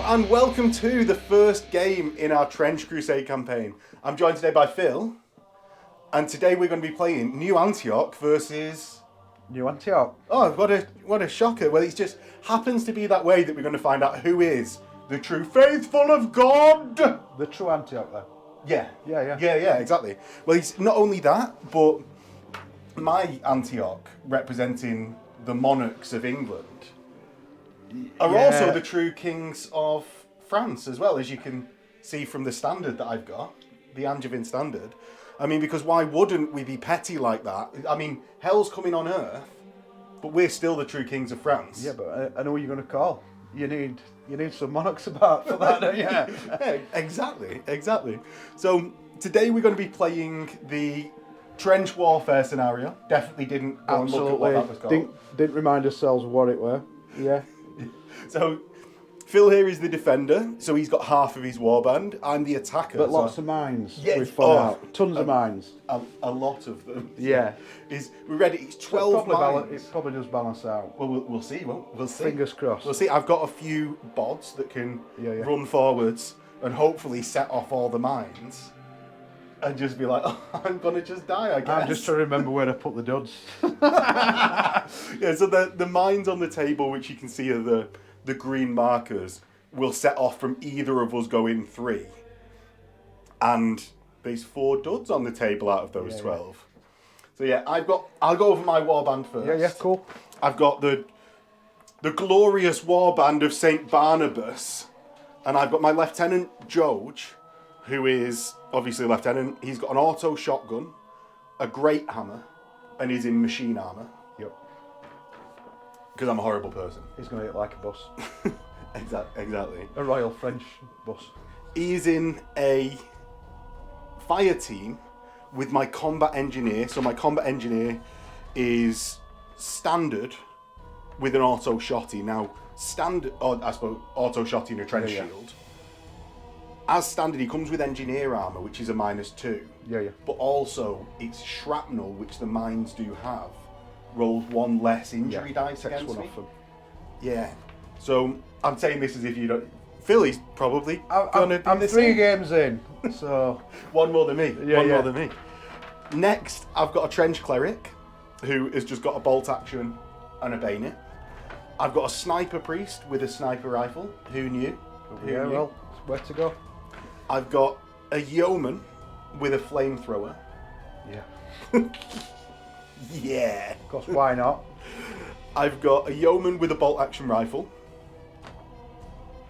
and welcome to the first game in our Trench Crusade campaign. I'm joined today by Phil, and today we're going to be playing New Antioch versus... New Antioch. Oh, what a shocker. Well, it just happens to be that way that we're going to find out who is the true faithful of God. The true Antioch, then. Yeah, exactly. Well, it's not only that, but my Antioch, representing the monarchs of England, are also the true kings of France as well, as you can see from the standard that I've got, the Angevin standard. I mean, because why wouldn't we be petty like that? I mean, hell's coming on earth, but we're still the true kings of France. Yeah, but I know what you're going to call. You need some monarchs about for that, don't you? Yeah, exactly. So today we're going to be playing the trench warfare scenario. Definitely didn't go and look at what that was called. Didn't remind ourselves what it were. Yeah. So Phil here is the defender, so he's got half of his warband. I'm the attacker. But lots of mines. Yeah, we've found out. Tons of mines. A lot of them. Yeah. We're ready. It's 12 mines. It probably does balance out. Well, we'll see. We'll see. Fingers crossed. We'll see. I've got a few bots that can run forwards and hopefully set off all the mines. And just be like, oh, I'm going to just die, I guess. I'm just trying to remember where to put the duds. Yeah, so the mines on the table, which you can see are the green markers, will set off from either of us going 3. And there's 4 duds on the table out of those 12. So yeah, I'll go over my warband first. Yeah, cool. I've got the glorious warband of St. Barnabas. And I've got my Lieutenant George, who is obviously a lieutenant. He's got an auto shotgun, a great hammer, and he's in machine armour. Yep. Because I'm a horrible person. He's going to hit like a bus. Exactly. A Royal French bus. He's in a fire team with my combat engineer. So my combat engineer is standard with an auto shotty. Now, standard, or I suppose auto shotty and a trench shield. As standard, he comes with engineer armour, which is a -2. Yeah. But also, it's shrapnel, which the mines do have, rolls 1 less injury dice against me. Yeah. So, I'm saying this as if you don't... Philly's probably going to do I'm this 3 games in, so... One more than me. One more than me. Next, I've got a trench cleric, who has just got a bolt action and a bayonet. I've got a sniper priest with a sniper rifle. Who knew? Well, where to go? I've got a yeoman with a flamethrower. Yeah. Yeah. Of course, why not? I've got a yeoman with a bolt action rifle.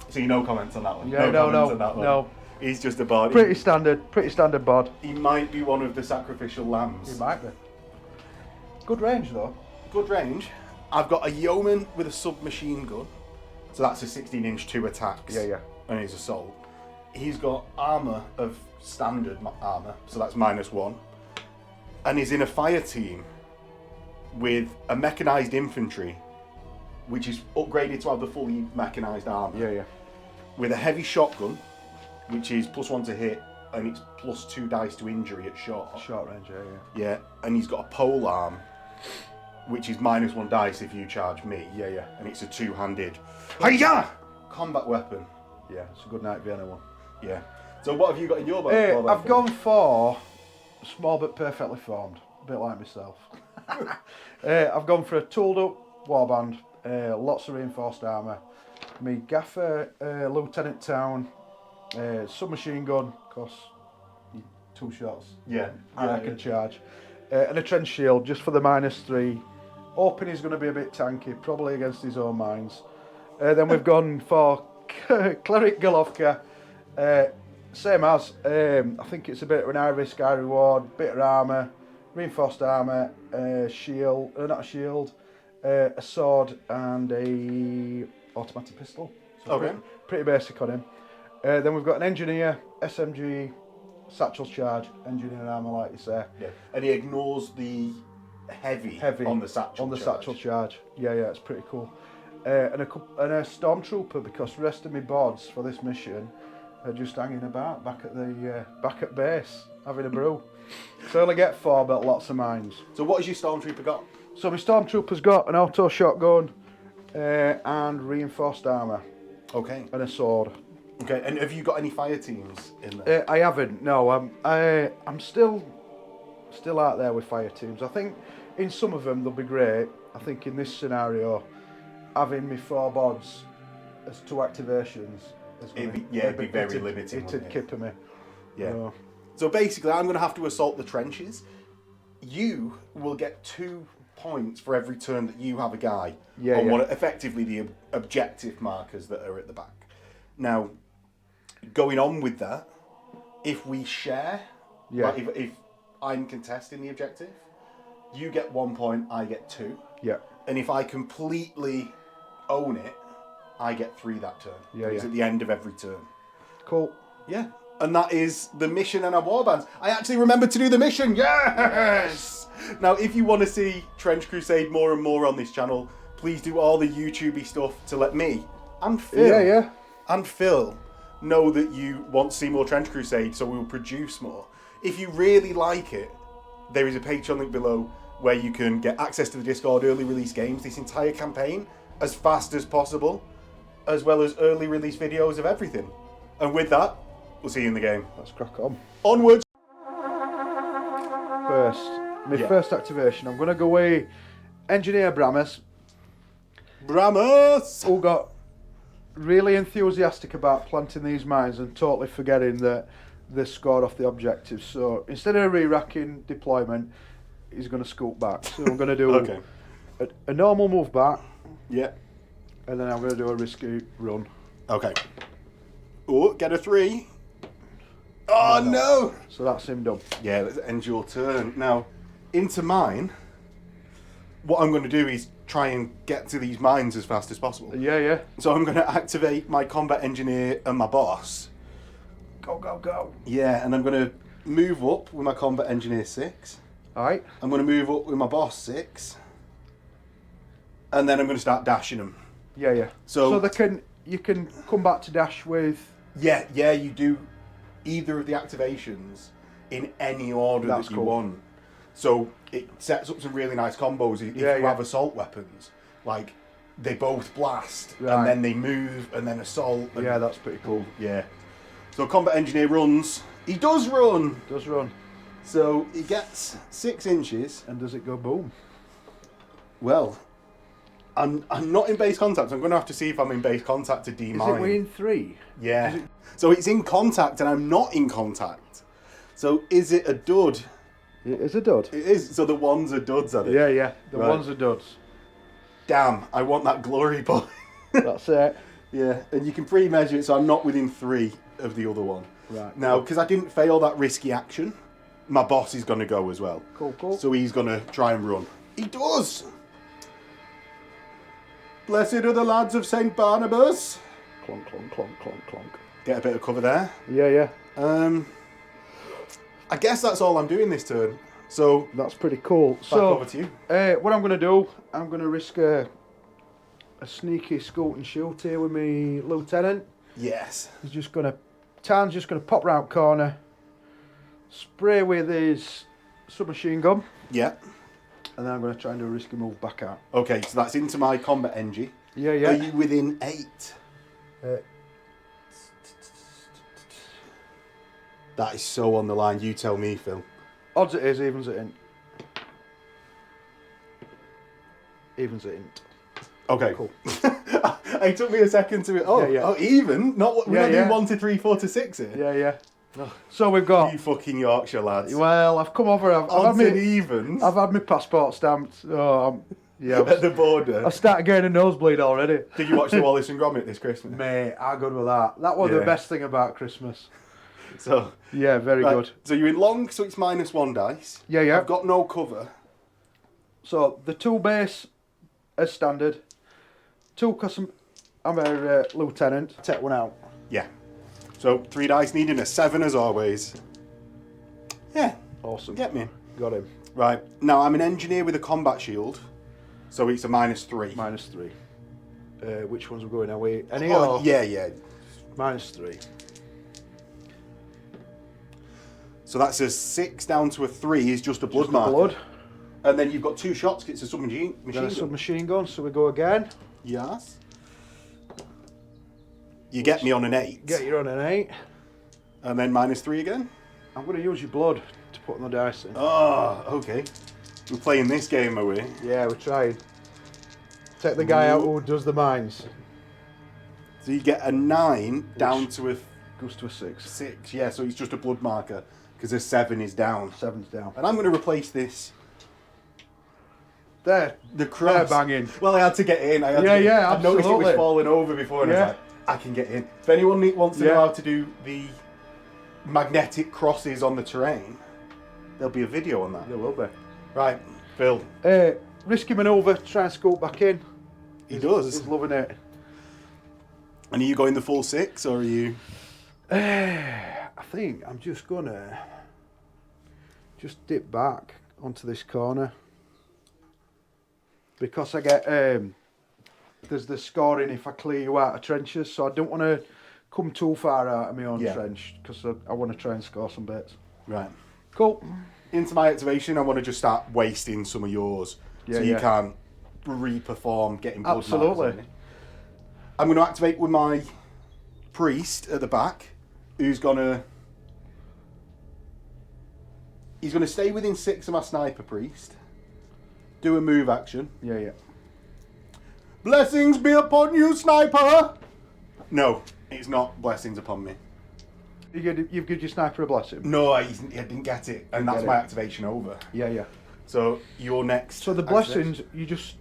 So no comments on that one. Yeah, no. He's just a bard. Pretty standard bod. He might be one of the sacrificial lambs. He might be. Good range though. Good range. I've got a yeoman with a submachine gun. So that's a 16-inch 2 attacks. Yeah. And his assault. He's got armour of standard armour, so that's -1. And he's in a fire team with a mechanised infantry, which is upgraded to have the fully mechanised armour. Yeah. With a heavy shotgun, which is +1 to hit, and it's +2 dice to injury at short. Short range, yeah. Yeah, and he's got a pole arm, which is -1 dice if you charge me. Yeah. And it's a 2-handed hiya combat weapon. Yeah, it's a good night Vienna one. Yeah. So what have you got in your box? I've gone for small but perfectly formed, a bit like myself. I've gone for a tooled up warband, lots of reinforced armour. Me gaffer, Lieutenant Town, submachine gun, cause 2 shots. Yeah. And I can charge. And a trench shield just for the -3. Hoping he's going to be a bit tanky, probably against his own mines. Then we've gone for Cleric Golovka. Same as, I think it's a bit of an high risk, high reward, bit of armour, reinforced armour, shield, not a shield, a sword and a automatic pistol. So okay. Pretty basic on him. Then we've got an engineer, SMG, satchel charge, engineer armour like you say. Yeah. And he ignores the heavy on the satchel charge. Yeah, it's pretty cool. And a stormtrooper, because the rest of my bods for this mission are just hanging about back at base having a brew. So I only get 4, but lots of mines. So what has your stormtrooper got? So my stormtrooper's got an auto shotgun and reinforced armour. Okay. and a sword. Okay. And have you got any fire teams in there? I haven't. No, I'm still out there with fire teams. I think in some of them they'll be great. I think in this scenario, having me 4 bods as 2 activations is It'd be very limiting. It'd kipper me. Yeah. So basically, I'm going to have to assault the trenches. You will get 2 points for every turn that you have a guy on what are effectively the objective markers that are at the back. Now, going on with that, if we share, like if I'm contesting the objective, you get 1 point, I get 2. Yeah. And if I completely own it, I get 3 that turn. It's at the end of every turn. Cool. Yeah. And that is the mission and our warbands. I actually remembered to do the mission. Yes! Now, if you want to see Trench Crusade more and more on this channel, please do all the YouTubey stuff to let me and Phil and Phil know that you want to see more Trench Crusade, so we will produce more. If you really like it, there is a Patreon link below where you can get access to the Discord, early release games, this entire campaign as fast as possible, as well as early release videos of everything. And with that, we'll see you in the game. Let's crack on. Onwards! First activation, I'm going to go with Engineer Brammers. Who got really enthusiastic about planting these mines and totally forgetting that they scored off the objectives. So instead of re-racking deployment, he's going to scoot back. So I'm going to do a normal move back. Yeah. And then I'm going to do a risky run. Okay. Oh, get a 3. Oh, no! So that's him done. Yeah, let's end your turn. Now, into mine, what I'm going to do is try and get to these mines as fast as possible. Yeah. So I'm going to activate my combat engineer and my boss. Go, go, go. Yeah, and I'm going to move up with my combat engineer 6. Alright. I'm going to move up with my boss 6. And then I'm going to start dashing them. Yeah. So you can come back to dash with... Yeah, you do either of the activations in any order that you want. So it sets up some really nice combos. If you have assault weapons, like they both blast and then they move and then assault. And that's pretty cool. Yeah. So combat engineer runs. He does run. So he gets 6 inches. And does it go boom? Well, I'm not in base contact. So I'm going to have to see if I'm in base contact to demine. Is it within 3? Yeah. So it's in contact and I'm not in contact. So is it a dud? It is a dud. It is. So the ones are duds, are they? Yeah. The ones are duds. Damn, I want that glory point. That's it. Yeah, and you can pre-measure it so I'm not within 3 of the other one. Right. Now, because I didn't fail that risky action, my boss is going to go as well. Cool. So he's going to try and run. He does! Blessed are the lads of St. Barnabas. Clonk. Get a bit of cover there. Yeah. I guess that's all I'm doing this turn. So that's pretty cool. Back over to you. What I'm going to do, I'm going to risk a sneaky scoot and shoot here with me lieutenant. Yes. Tan's just going to pop round corner, spray with his submachine gun. Yeah. And then I'm going to try and do a risky move back out. Okay, so that's into my combat engie. Yeah. Are you within 8? That is so on the line. You tell me, Phil. Odds it is, evens it in. Evens it in. Okay. Cool. It took me a second to... Oh, even? We're not doing 1 to 3, 4 to 6 here? Yeah. So we've got... You fucking Yorkshire lads. Well, I've come over... Odds and evens? I've had my passport stamped. At the border. I started getting a nosebleed already. Did you watch the Wallace and Gromit this Christmas? Mate, how good was that? That was the best thing about Christmas. So... Yeah, very good. So you're in long, so it's -1 dice. Yeah. I've got no cover. So the 2 base as standard. 2 custom... I'm a lieutenant. Take 1 out. Yeah. So 3 dice needing a 7 as always. Yeah. Awesome. Get me. Got him. Right. Now I'm an engineer with a combat shield. So it's a -3. -3. Which ones we're going? Are we... Any or... Yeah. -3. So that's a 6 down to a 3 is just a blood marker. Blood. And then you've got 2 shots, it's a submachine gun. Submachine gun, so we go again. Yes. You get me on an 8. Get you on an 8. And then -3 again? I'm going to use your blood to put on the dice in. Oh, okay. We're playing this game, are we? Yeah, we're trying. Take the guy out who does the mines. So you get a 9 down to a Goes to a 6. 6. Yeah, so it's just a blood marker because a 7 is down. 7's down. And I'm going to replace this. There. The cross. They're banging. Well, I had to get in. I noticed it absolutely. was falling over before, and I was like, I can get in. If anyone wants to know how to do the magnetic crosses on the terrain, there'll be a video on that. There will be. Right, Phil. Risky manoeuvre, try and scoop back in. He does. He's loving it. And are you going the full 6, or are you... I think I'm just gonna dip back onto this corner because I get there's the scoring if I clear you out of trenches, so I don't want to come too far out of my own trench because I want to try and score some bits. Right. Cool. Into my activation, I want to just start wasting some of yours, so you can't re-perform getting blood markers on me. I'm going to activate with my priest at the back, who's gonna stay within 6 of my sniper priest. Do a move action. Yeah. Blessings be upon you, sniper! No, it's not blessings upon me. You've given your sniper a blessing? No, I didn't get it, and that's my activation over. Yeah. So you're next. So the blessings, you just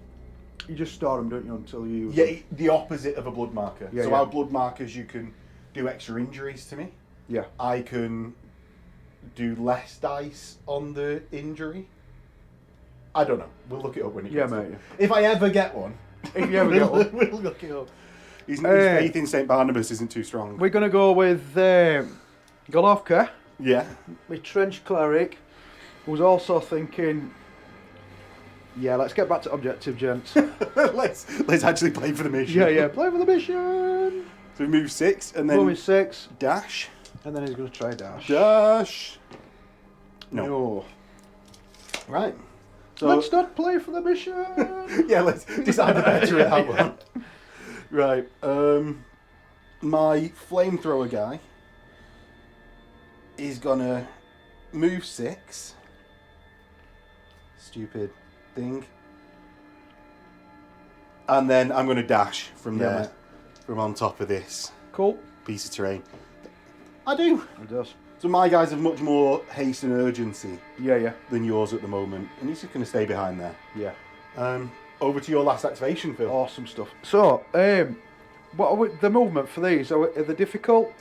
store them, don't you, until you use them? The opposite of a blood marker. So our blood markers, you can do extra injuries to me. Yeah. I can do less dice on the injury. I don't know. We'll look it up when it comes mate. up. If I ever get one. If you ever get one. We'll look it up. His faith in St. Barnabas isn't too strong. We're going to go with Golovka. Yeah. My trench cleric, who's also thinking, let's get back to objective, gents. let's actually play for the mission. Yeah, play for the mission. So we move 6 and then move 6. Dash. And then he's going to try dash. Dash. No. Right. So, let's not play for the mission. Let's decide the better in that one. Right. My flamethrower guy is gonna move 6. Stupid thing. And then I'm gonna dash from there, mate. from on top of this Cool. piece of terrain. I do. It does. So my guys have much more haste and urgency Yeah. than yours at the moment, and he's just gonna stay behind there. Yeah. Over to your last activation, Phil. Awesome stuff. So, what are the movement for these? Are they difficult?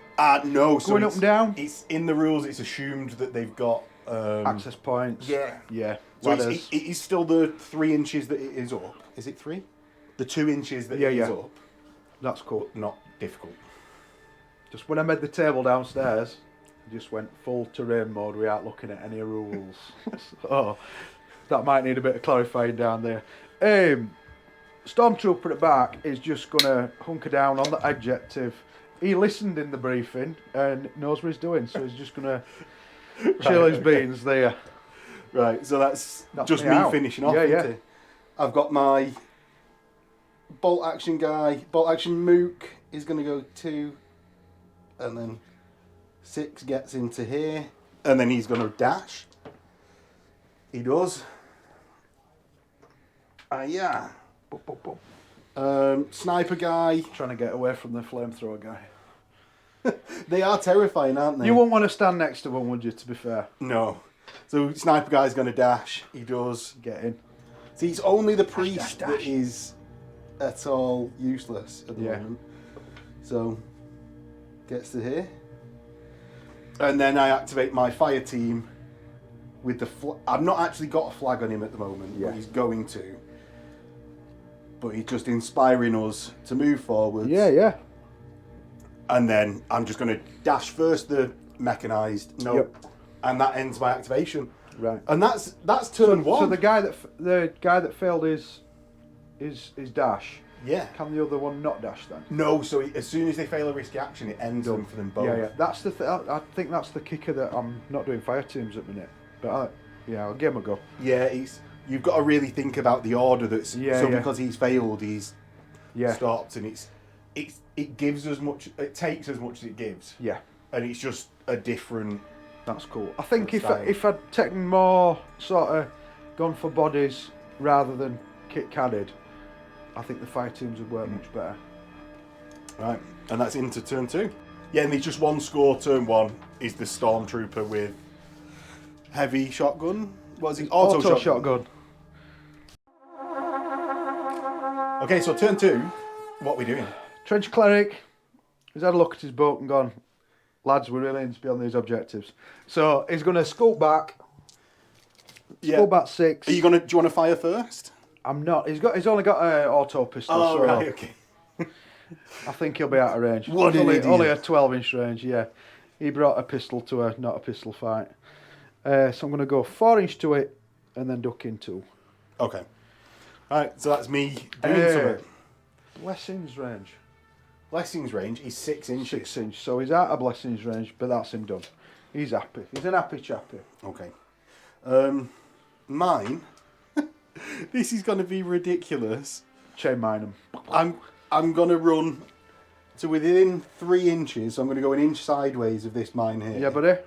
No. So Going up and down? It's in the rules. It's assumed that they've got Access points. Yeah. So Ladders. it is still the 3 inches that it is up. Is it 3? The 2 inches that it is up. That's cool. Not difficult. Just when I made the table downstairs, I just went full terrain mode without looking at any rules. So, that might need a bit of clarifying down there. Stormtrooper at back is just going to hunker down on the adjective. He listened in the briefing and knows what he's doing, so he's just going to chill his beans there. Right, so that's just me finishing off, isn't it? I've got my bolt action guy. Bolt action Mook is going to go 2, and then 6 gets into here, and then he's going to dash. He does. Yeah. Sniper guy. Trying to get away from the flamethrower guy. They are terrifying, aren't they? You wouldn't want to stand next to one, would you, to be fair? No. So sniper guy's going to dash. He does. Get in. See, it's only the priest dash. that is at all useless at the moment. So, gets to here. And then I activate my fire team with the I've not actually got a flag on him at the moment, but he's going to. But he's just inspiring us to move forwards. Yeah. And then I'm just going to dash first the mechanized. And that ends my activation. Right. And that's turn 1. So the guy that failed his dash. Yeah. Can the other one not dash then? No. So as soon as they fail a risky action, it ends them for them both. Yeah. That's the. I think that's the kicker that I'm not doing fire teams at the minute. But I'll give him a go. Yeah. You've got to really think about the order that's. Because he's failed, he's stopped, and it gives as much, it takes as much as it gives, Yeah, and it's just a different. that's cool. I think if Style. I'd taken more sort of gone for bodies rather than kit cadded, I think the fire teams would work much better. Right, and that's into turn 2. Yeah, and there's just one score. Turn 1 is the Stormtrooper with heavy shotgun. What is it? Auto shotgun. Okay, so turn 2, what are we doing? Trench cleric. He's had a look at his book and gone, lads, we really need to be on these objectives. So he's going to scoot back. Scoot back 6. Do you want to fire first? I'm not. He's only got an auto pistol. Oh, so right, okay. I think he'll be out of range. What an idiot. Only a 12-inch range, yeah. He brought a pistol to not a pistol fight. So I'm going to go 4-inch to it and then duck in 2. Okay. Alright, so that's me doing something. Blessings range. Blessings range is 6 inches. 6 inch. So he's out of blessings range, but that's him done. He's happy. He's an happy chappy. Okay. Mine. This is going to be ridiculous. Chain mine him. I'm going to run to within 3 inches. So I'm going to go an inch sideways of this mine here. Yeah, buddy.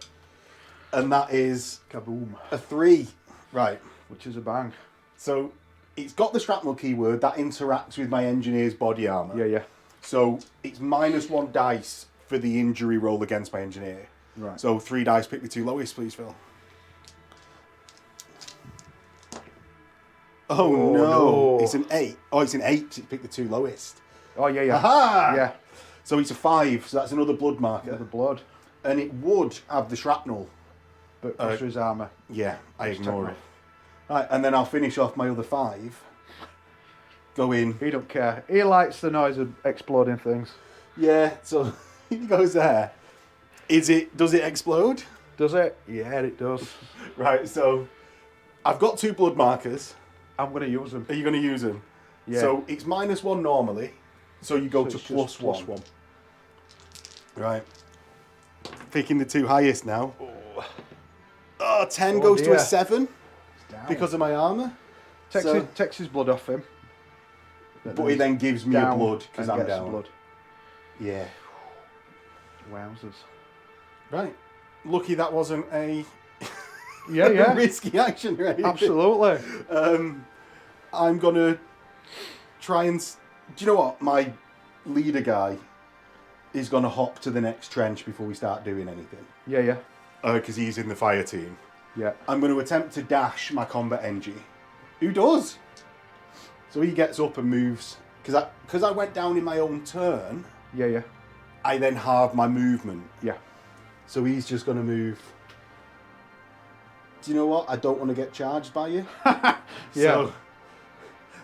And that is Kaboom. a 3. Right. Which is a bang. So it's got the shrapnel keyword that interacts with my engineer's body armour. Yeah, yeah. So it's -1 dice for the injury roll against my engineer. Right. So 3 dice, pick the 2 lowest, please, Phil. Oh, no. It's an 8. Oh, it's an 8, so pick the 2 lowest. Oh, yeah, yeah. Aha! Yeah. So it's a 5, so that's another blood marker. The blood. And it would have the shrapnel. But for his armour. Yeah, I Just ignore take it. Right, and then I'll finish off my other 5. Go in. He don't care. He likes the noise of exploding things. Yeah, so he goes there. Does it explode? Does it? Yeah, it does. Right, so I've got 2 blood markers. I'm going to use them. Are you going to use them? Yeah. So it's -1 normally. So you go So to it's just +1. Right. Picking the 2 highest now. Oh, 10 goes to a 7 because of my armour. Takes his blood off him. But he then gives me a down blood because and I'm gets down. blood. Yeah. Wowzers. Right. Lucky that wasn't a Yeah. risky action or anything. Absolutely. I'm going to try and... Do you know what? My leader guy is going to hop to the next trench before we start doing anything. Yeah. Because he's in the fire team. Yeah. I'm going to attempt to dash my combat NG. Who does? So he gets up and moves. Because I went down in my own turn, Yeah. I then halve my movement. Yeah. So he's just going to move. Do you know what? I don't want to get charged by you. Yeah. So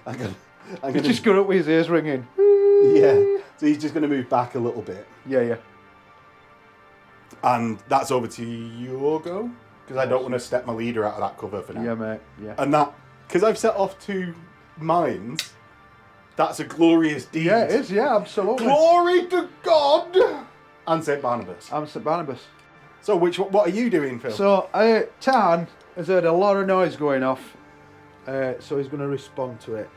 I'm He's gonna, just got up with his ears ringing. yeah. So he's just going to move back a little bit. Yeah. And that's over to your go. Because I don't want to step my leader out of that cover for now. Yeah, mate. Yeah. And that, because I've set off 2 mines, that's a glorious deed. Yeah, it is. Yeah, absolutely. Glory to God and St. Barnabas. I'm St. Barnabas. So what are you doing, Phil? So, Tan has heard a lot of noise going off, so he's going to respond to it.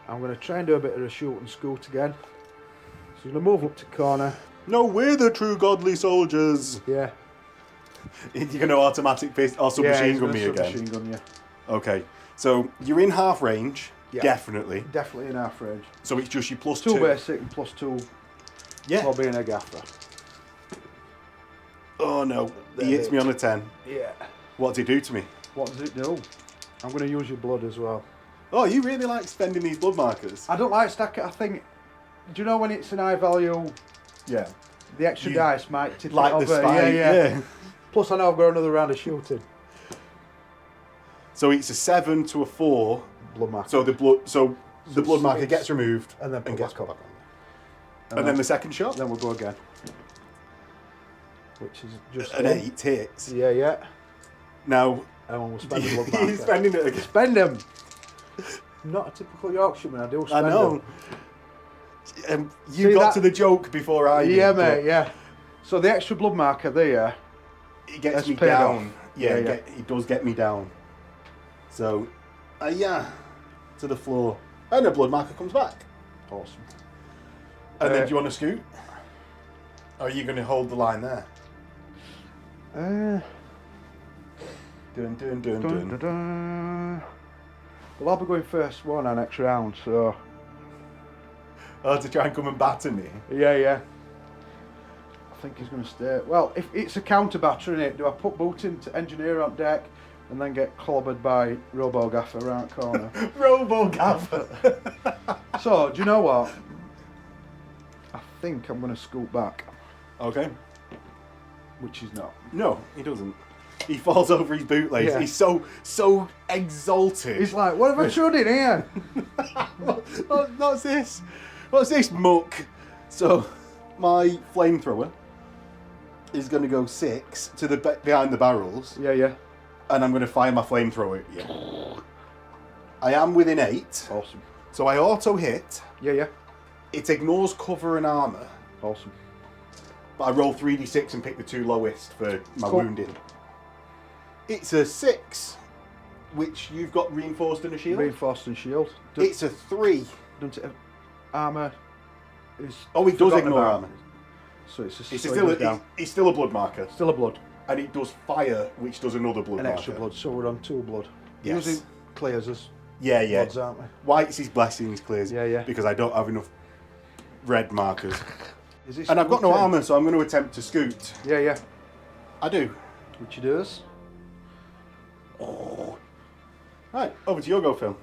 I'm going to try and do a bit of a shoot and scoot again. So he's going to move up to corner. No, we're the true godly soldiers. Yeah. You're going to automatic fist or submachine gun me again. Submachine gun, yeah. Okay. So you're in half range, Yeah. definitely. Definitely in half range. So it's just your +2. 2 basic and +2 Yeah. for being a gaffer. Oh no, he hits me on a 10. Yeah. What does he do to me? What does it do? I'm going to use your blood as well. Oh, you really like spending these blood markers? I don't like stacking. I think. Do you know when it's an high value? Yeah. The extra dice might tip Like it the over. spike, yeah. Plus, I know I've got another round of shooting. So it's a 7 to a 4. Blood marker. So the blood marker gets removed and then put gets back put on. back on. And then the second shot? Then we'll go again. Which is just An 8 hits. Yeah. Now, And we'll spend the blood marker. he's spending it again. Spend them. Not a typical Yorkshireman. I do spend I know. them. You See got that? to the joke before I did. Yeah, but mate. Yeah. So the extra blood marker there. It gets That's me paid down. off. Yeah, Yeah. It does get me down. So, to the floor. And the blood marker comes back. Awesome. And then do you want to scoot? Or are you going to hold the line there? Dun, dun, dun, dun. Dun. Well, I'll be going first one our next round, so... Oh, to try and come and batter me? Yeah. I think he's going to stay. Well, if it's a counter batter, innit? Do I put boot into engineer on deck and then get clobbered by Robo Gaffer around corner? Robo Gaffer! So, do you know what? I think I'm going to scoot back. Okay. Which he's not. No, he doesn't. He falls over his bootlace. Yeah. He's so exalted. He's like, what have I showed in here? What's this? What's this muck? So, my flamethrower is going to go 6 to the behind the barrels. Yeah. And I'm going to fire my flamethrower at you. I am within 8. Awesome. So I auto hit. Yeah. It ignores cover and armour. Awesome. But I roll 3d6 and pick the 2 lowest for my Cool. wounding. It's a 6, which you've got reinforced and a shield. Reinforced and shield. It's a 3. Doesn't it have armour? Is Oh, it does forgotten ignore about. armour. So it's It's so still it goes down. it's still a blood marker. Still a blood. And it does fire, which does another blood An marker. extra blood. So we're on 2 blood. Yes. Usually clears us. Yeah. Bloods, aren't we? White's his blessings clears. Yeah. Because I don't have enough red markers. Is this And I've got no scooting? armour, so I'm going to attempt to scoot. Yeah. I do. Which he does. Right, over to your go, Phil.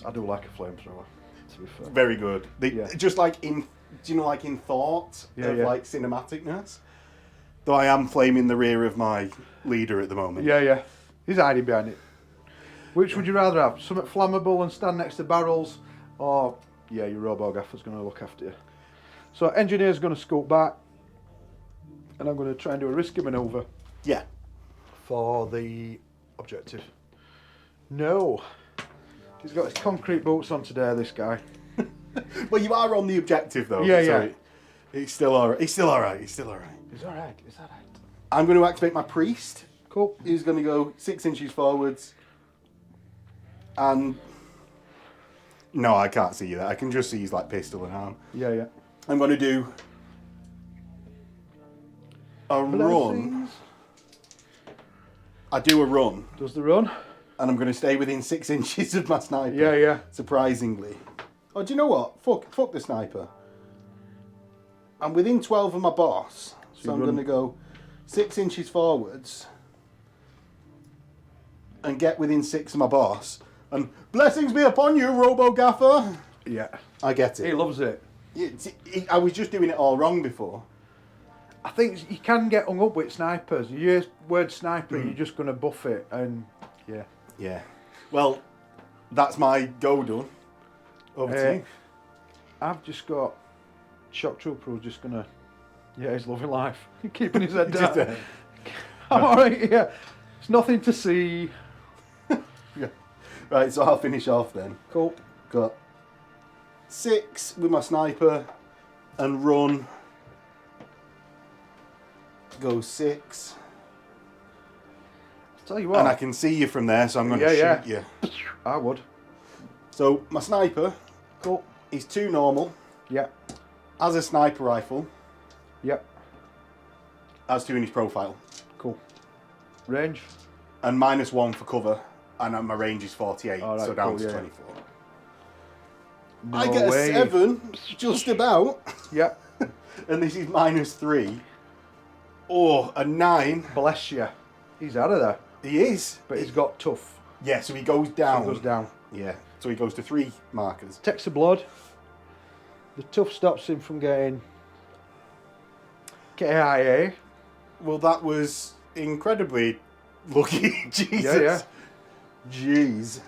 I do like a flamethrower, to be fair. Very good. Yeah. Just like in, do you know, like in thought of Yeah. like cinematicness. Though I am flaming the rear of my leader at the moment. Yeah. He's hiding behind it. Which would you rather have? Something flammable and stand next to barrels, or your Robo Gaffer's going to look after you. So engineer's going to scoot back, and I'm going to try and do a risky manoeuvre Yeah. for the objective. No, he's got his concrete boots on today. This guy. Well, you are on the objective though. Yeah. So it's still alright. He's still alright. He's all right. I'm going to activate my priest. Cool. He's going to go 6 inches forwards. And no, I can't see that. I can just see his like pistol and arm. Yeah. I'm going to do a run. Blessings. I do a run, Does the run? and I'm going to stay within 6 inches of my sniper. Yeah. Surprisingly. Oh, do you know what? Fuck the sniper. I'm within 12 of my boss, so you I'm run- going to go 6 inches forwards and get within 6 of my boss. And blessings be upon you, Robo Gaffer. Yeah. I get He it. loves it. I was just doing it all wrong before. I think you can get hung up with snipers. You use word sniper, you're just going to buff it, and yeah. Yeah. Well, that's my go done. Over to you. I've just got shock trooper who's just going to, he's loving life, keeping his head down. Just, I'm alright, yeah. It's nothing to see. yeah. Right, so I'll finish off then. Cool. Got 6 with my sniper and run. Go 6. Tell you what, And I can see you from there, so I'm going to Yeah, shoot you. I would. So my sniper Cool. is 2 normal, Yeah. has a sniper rifle, Yep. has 2 in his profile, Cool. Range. and -1 for cover, and my range is 48, All right, so down cool, to yeah. 24. No I get way. a 7, just about, Yep. and this is -3. Or a 9. Bless you. He's out of there, He is. but he's got tough. Yeah, so he goes down. He goes down. Yeah, so he goes to 3 markers. Takes the blood. The tough stops him from getting KIA. Well, that was incredibly lucky. Jesus. Yeah. Jeez.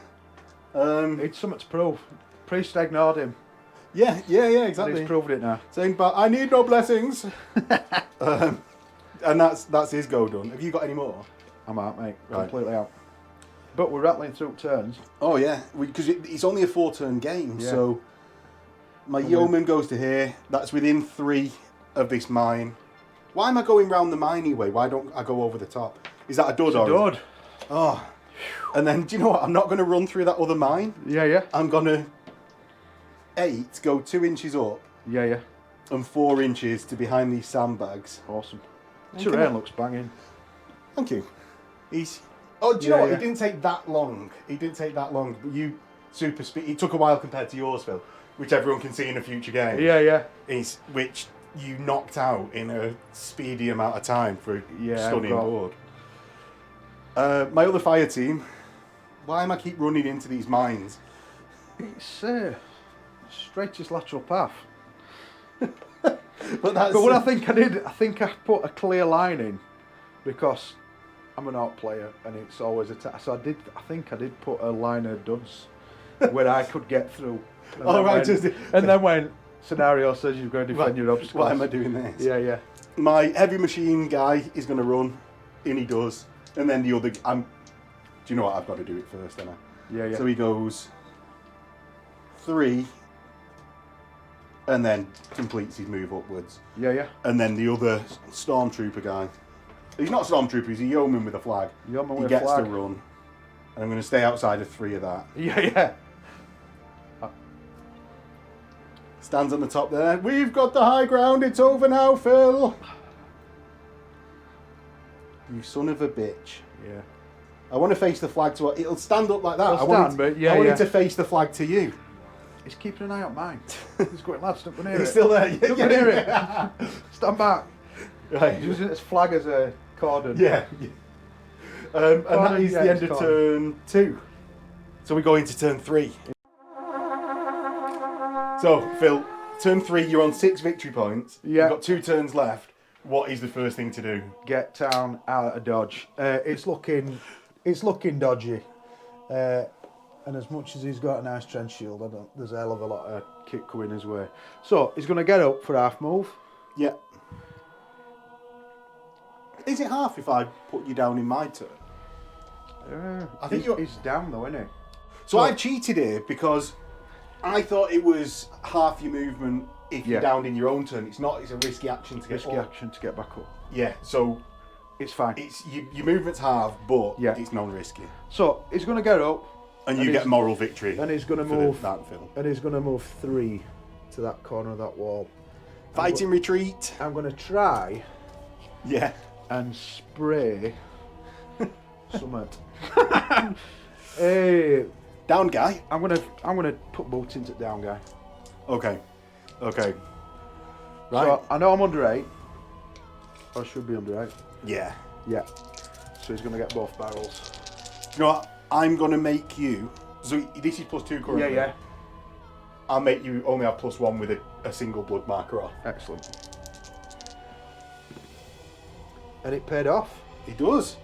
It's something to prove. Priest ignored him, Yeah, and exactly. he's proved it now. Saying, but I need no blessings. And that's his go done. Have you got any more? I'm out, mate. Right. Completely out. But we're rattling through turns. Oh yeah, because it's only a 4-turn game, Yeah. so my yeoman goes to here. That's within 3 of this mine. Why am I going round the miney way? Why don't I go over the top? Is that a dud? or Dud. Oh, and then do you know what? I'm not going to run through that other mine. Yeah. I'm going to 8 go 2 inches up, Yeah. and 4 inches to behind these sandbags. Awesome. Thank you. Terrain looks banging. Thank you. He's. Oh, do you know what? Yeah. It didn't take that long. It didn't take that long. But you super speed. It took a while compared to yours, Phil, which everyone can see in a future game. Yeah. Which you knocked out in a speedy amount of time for a stunning board. My other fire team. Why am I keep running into these mines? It's straightest lateral path. But what I think I put a clear line in because I'm an art player and it's always a so I think I did put a line of duds where I could get through. And then when scenario says you're going to defend your obstacles. Why am I doing this? Yeah. My heavy machine guy is going to run, and he does. And then the other, do you know what? I've got to do it first, don't I? Yeah. So he goes 3, and then completes his move upwards. Yeah. And then the other stormtrooper guy, he's not a stormtrooper, he's a yeoman with a flag. He gets to run, and I'm going to stay outside of 3 of that. Yeah. Stands on the top there. We've got the high ground. It's over now, Phil. You son of a bitch. Yeah. I want to face the flag to... It'll stand up like that. I want it to face the flag to you. He's keeping an eye on mine. He's going, lads, don't go near it. He's still there. Don't go near it. Stand back. Right. He's using his flag as a cordon. Yeah. And that is the end of turn 2. So we go into turn 3. So, Phil, turn 3, you're on 6 victory points. Yeah. You've got 2 turns left. What is the first thing to do? Get town out of dodge. It's looking dodgy. And as much as he's got a nice trench shield, there's a hell of a lot of kit coming his way. So he's going to get up for half move. Yeah. Is it half if I put you down in my turn? I think he's down though, isn't he? So I've cheated here because I thought it was half your movement if you're down in your own turn. It's not. It's a risky action to get back up. Yeah. So it's fine. It's your movement's half, but it's non-risky. So he's going to get up. And you get moral victory. And he's going to move that film. And he's going to move 3 to that corner of that wall. Fighting retreat. I'm going to try. Yeah. And spray. Something. Hey. Down guy. I'm gonna put boots into down guy. Okay. Right. So I know I'm under 8. I should be under 8. Yeah. So he's gonna get both barrels. You know what? I'm gonna make you. So this is +2 currently. Yeah. I'll make you only have +1 with a single blood marker off. Excellent. And it paid off. He does.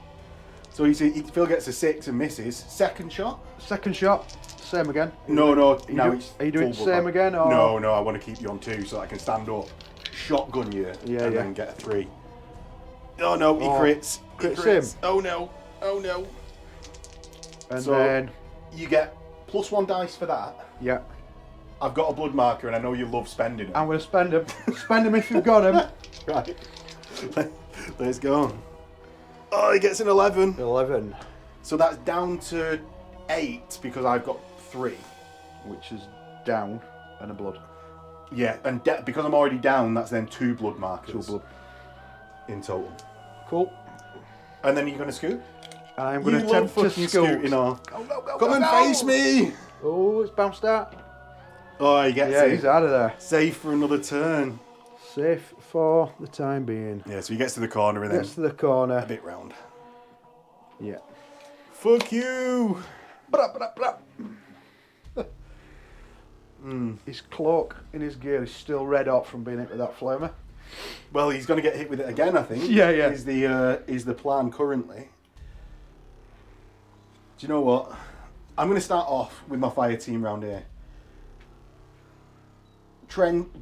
So Phil gets a 6 and misses. Second shot. Same again. No. Are you doing the same again? Or? No. I want to keep you on 2 so I can stand up, shotgun you, and then get a 3. Oh no, he crits. Crits him. Oh no. And so then you get +1 dice for that. Yeah. I've got a blood marker, and I know you love spending them. I'm going to spend them. Spend them if you've got them. Right. Let's go. Oh, he gets an 11. 11. So that's down to 8 because I've got 3. Which is down and a blood. Yeah, and because I'm already down, that's then 2 blood markers. 2 blood. In total. Cool. And then you're going to scoot? And I'm going to attempt to scoot. Scooting on. Come and face me! Oh, it's bounced out. Oh, he gets it. Yeah, he's out of there. Safe for another turn. Safe for the time being. Yeah, so he gets to the corner and then... Gets to the corner. A bit round. Yeah. Fuck you! His cloak in his gear is still red hot from being hit with that flamer. Well, he's going to get hit with it again, I think. Yeah. Is the plan currently. Do you know what? I'm going to start off with my fire team round here.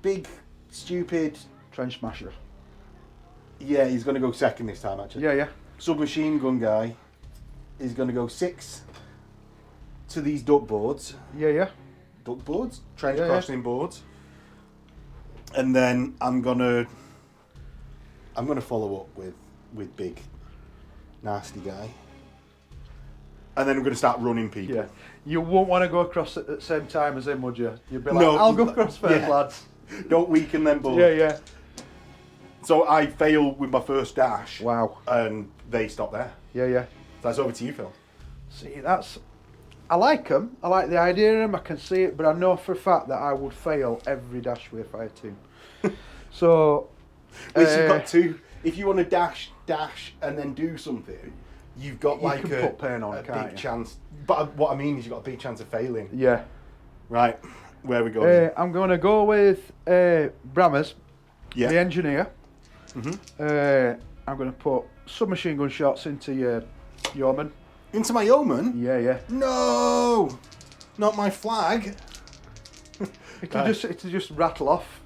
Big, stupid... Trench smasher. Yeah, he's going to go second this time, actually. Yeah. Submachine gun guy is going to go 6 to these duck boards. Yeah. Duck boards? Trench crossing boards. And then I'm gonna follow up with big nasty guy. And then I'm gonna start running people. Yeah. You won't want to go across at the same time as him, would you? You'd be like, I'll go across first, lads. Don't weaken them, bud. Yeah, yeah. So I fail with my first dash. Wow. And they stop there. Yeah, yeah. So that's over to you, Phil. See, I like them. I like the idea of them. I can see it, but I know for a fact that I would fail every dash with a fire team. So, At least you've got two. If you want to dash, and then do something, you've got You can put pain on, a can't big you? chance. But what I mean is you've got a big chance of failing. yeah. Right. Where are we going? I'm going to go with Brammers, Yeah. the engineer. Mhm. I'm going to put submachine gun shots into your yeoman. Into my yeoman? Yeah, yeah. No! Not my flag. It'll just rattle off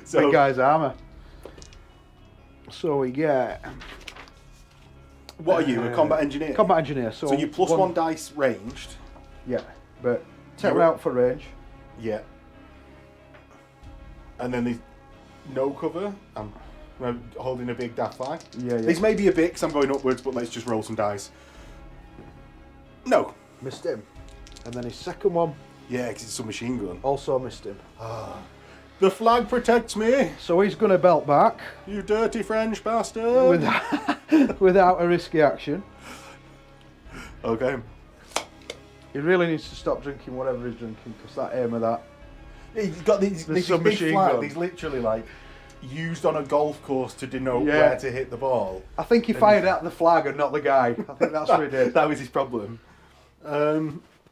So, the guy's armour. So we get what are you, a combat engineer? combat engineer. So, So you plus one dice ranged. Yeah, but take You're- her out for range. Yeah. And then there's no cover. I'm holding a big daft flag. Yeah, yeah. These may be a bit because I'm going upwards, but let's just roll some dice. No. Missed him. And then his second one Yeah, because it's a machine gun. also missed him. The flag protects me, So he's going to belt back you dirty French bastard. without a risky action. Okay. He really needs to stop drinking whatever he's drinking because that aim of that. He's got these big submachine flag. gun. He's literally like used on a golf course to denote Yeah. where to hit the ball. I think he fired at the flag and not the guy. I think that's what he did. That was his problem.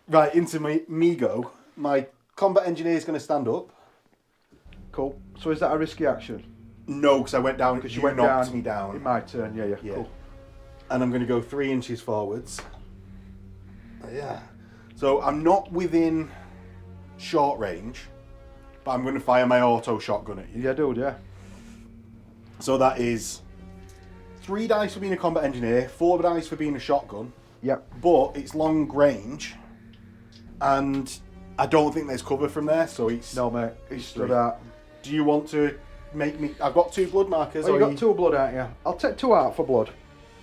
Right, into me go. My combat engineer is going to stand up. Cool. So is that a risky action? No, because I went down. Because You you went knocked down me down. in my turn. Yeah, yeah. Yeah. Cool. And I'm going to go 3 inches forwards. Yeah. So I'm not within short range, but I'm going to fire my auto shotgun at you. Yeah, dude. Yeah. So that is 3 dice for being a combat engineer, 4 dice for being a shotgun, Yep. but it's long range, and I don't think there's cover from there. So it's. No, mate. He stood 3. out. Do you want to make me? I've got 2 blood markers. Oh, you or got 2 blood out, yeah. I'll take 2 out for blood.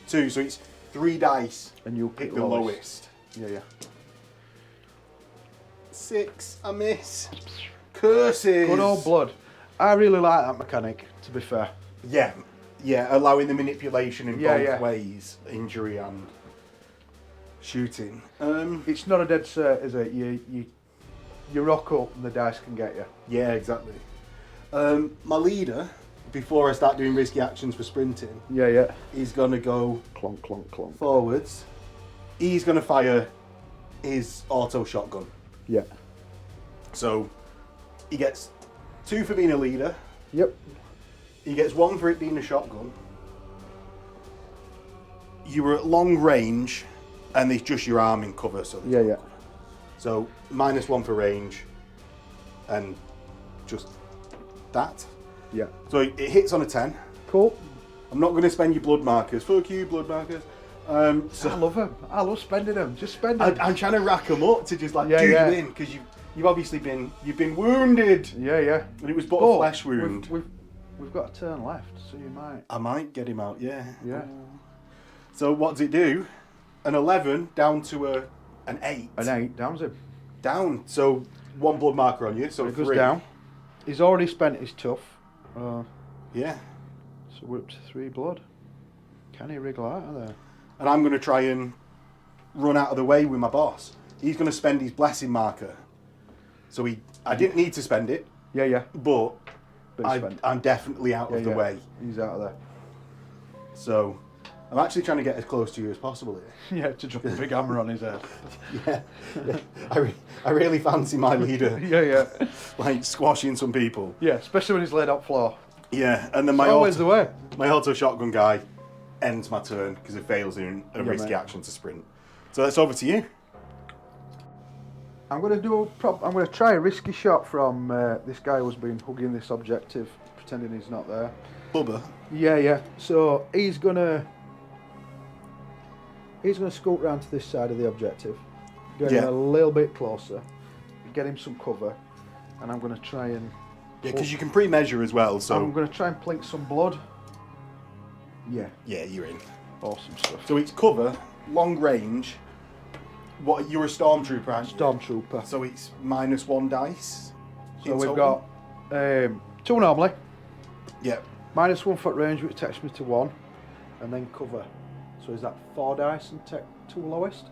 2, so it's 3 dice. And you pick Pick the lowest. Yeah, yeah. 6, I miss. Curses. Good old blood. I really like that mechanic, to be fair. Yeah, allowing the manipulation in Yeah, both yeah. ways, injury and shooting. It's not a dead cert, is it? You rock up and the dice can get you. Yeah, exactly. My leader, before I start doing risky actions for sprinting, Yeah, yeah. is going to go Clonk, clonk, clonk. forwards. He's going to fire his auto shotgun. Yeah. So he gets 2 for being a leader. Yep. He gets 1 for it being a shotgun. You were at long range, and it's just your arm in cover. So Yeah, yeah. So -1 for range, and just that. Yeah. So it hits on a 10. Cool. I'm not going to spend your blood markers. Fuck you, blood markers. I So love them. I love spending them. Just spend them. I'm trying to rack them up to just like Yeah, do yeah. you in because you've obviously been wounded, Yeah, yeah. and it was but a flesh wound. We've got a turn left, so you might. I might get him out. Yeah. Yeah. So what does it do? An 11 down to an 8. An 8 downs him. Down. So 1 blood marker on you. So He goes 3. down. He's already spent his tough. Yeah. So we're up to 3 blood. Can he wriggle out of there? And I'm going to try and run out of the way with my boss. He's going to spend his blessing marker. So I didn't need to spend it, Yeah, yeah. but But he's spent. I'm definitely out Yeah, of the yeah. way. He's out of there. So I'm actually trying to get as close to you as possible here. Yeah, to drop a big hammer on his head. Yeah. I really fancy my leader Yeah, yeah. like squashing some people. Yeah, especially when he's laid up floor. Yeah, and then It's always the way. my auto shotgun guy ends my turn because it fails in a Yeah, risky mate. action to sprint. So that's over to you. I'm going to try a risky shot from this guy who's been hugging this objective, pretending he's not there. Bubba. Yeah, yeah. So he's gonna scoot round to this side of the objective, get him Yeah. a little bit closer, get him some cover, and I'm gonna try and Yeah, because you can pre-measure as well. So I'm gonna try and plink some blood. Yeah, yeah, you're in. awesome stuff. So it's cover, long range. What, you're a stormtrooper, aren't you? Stormtrooper. So it's -1 dice. So in we've total. got 2 normally. Yeah. -1 foot range, which takes me to 1. And then cover. So is that 4 dice and take 2 lowest?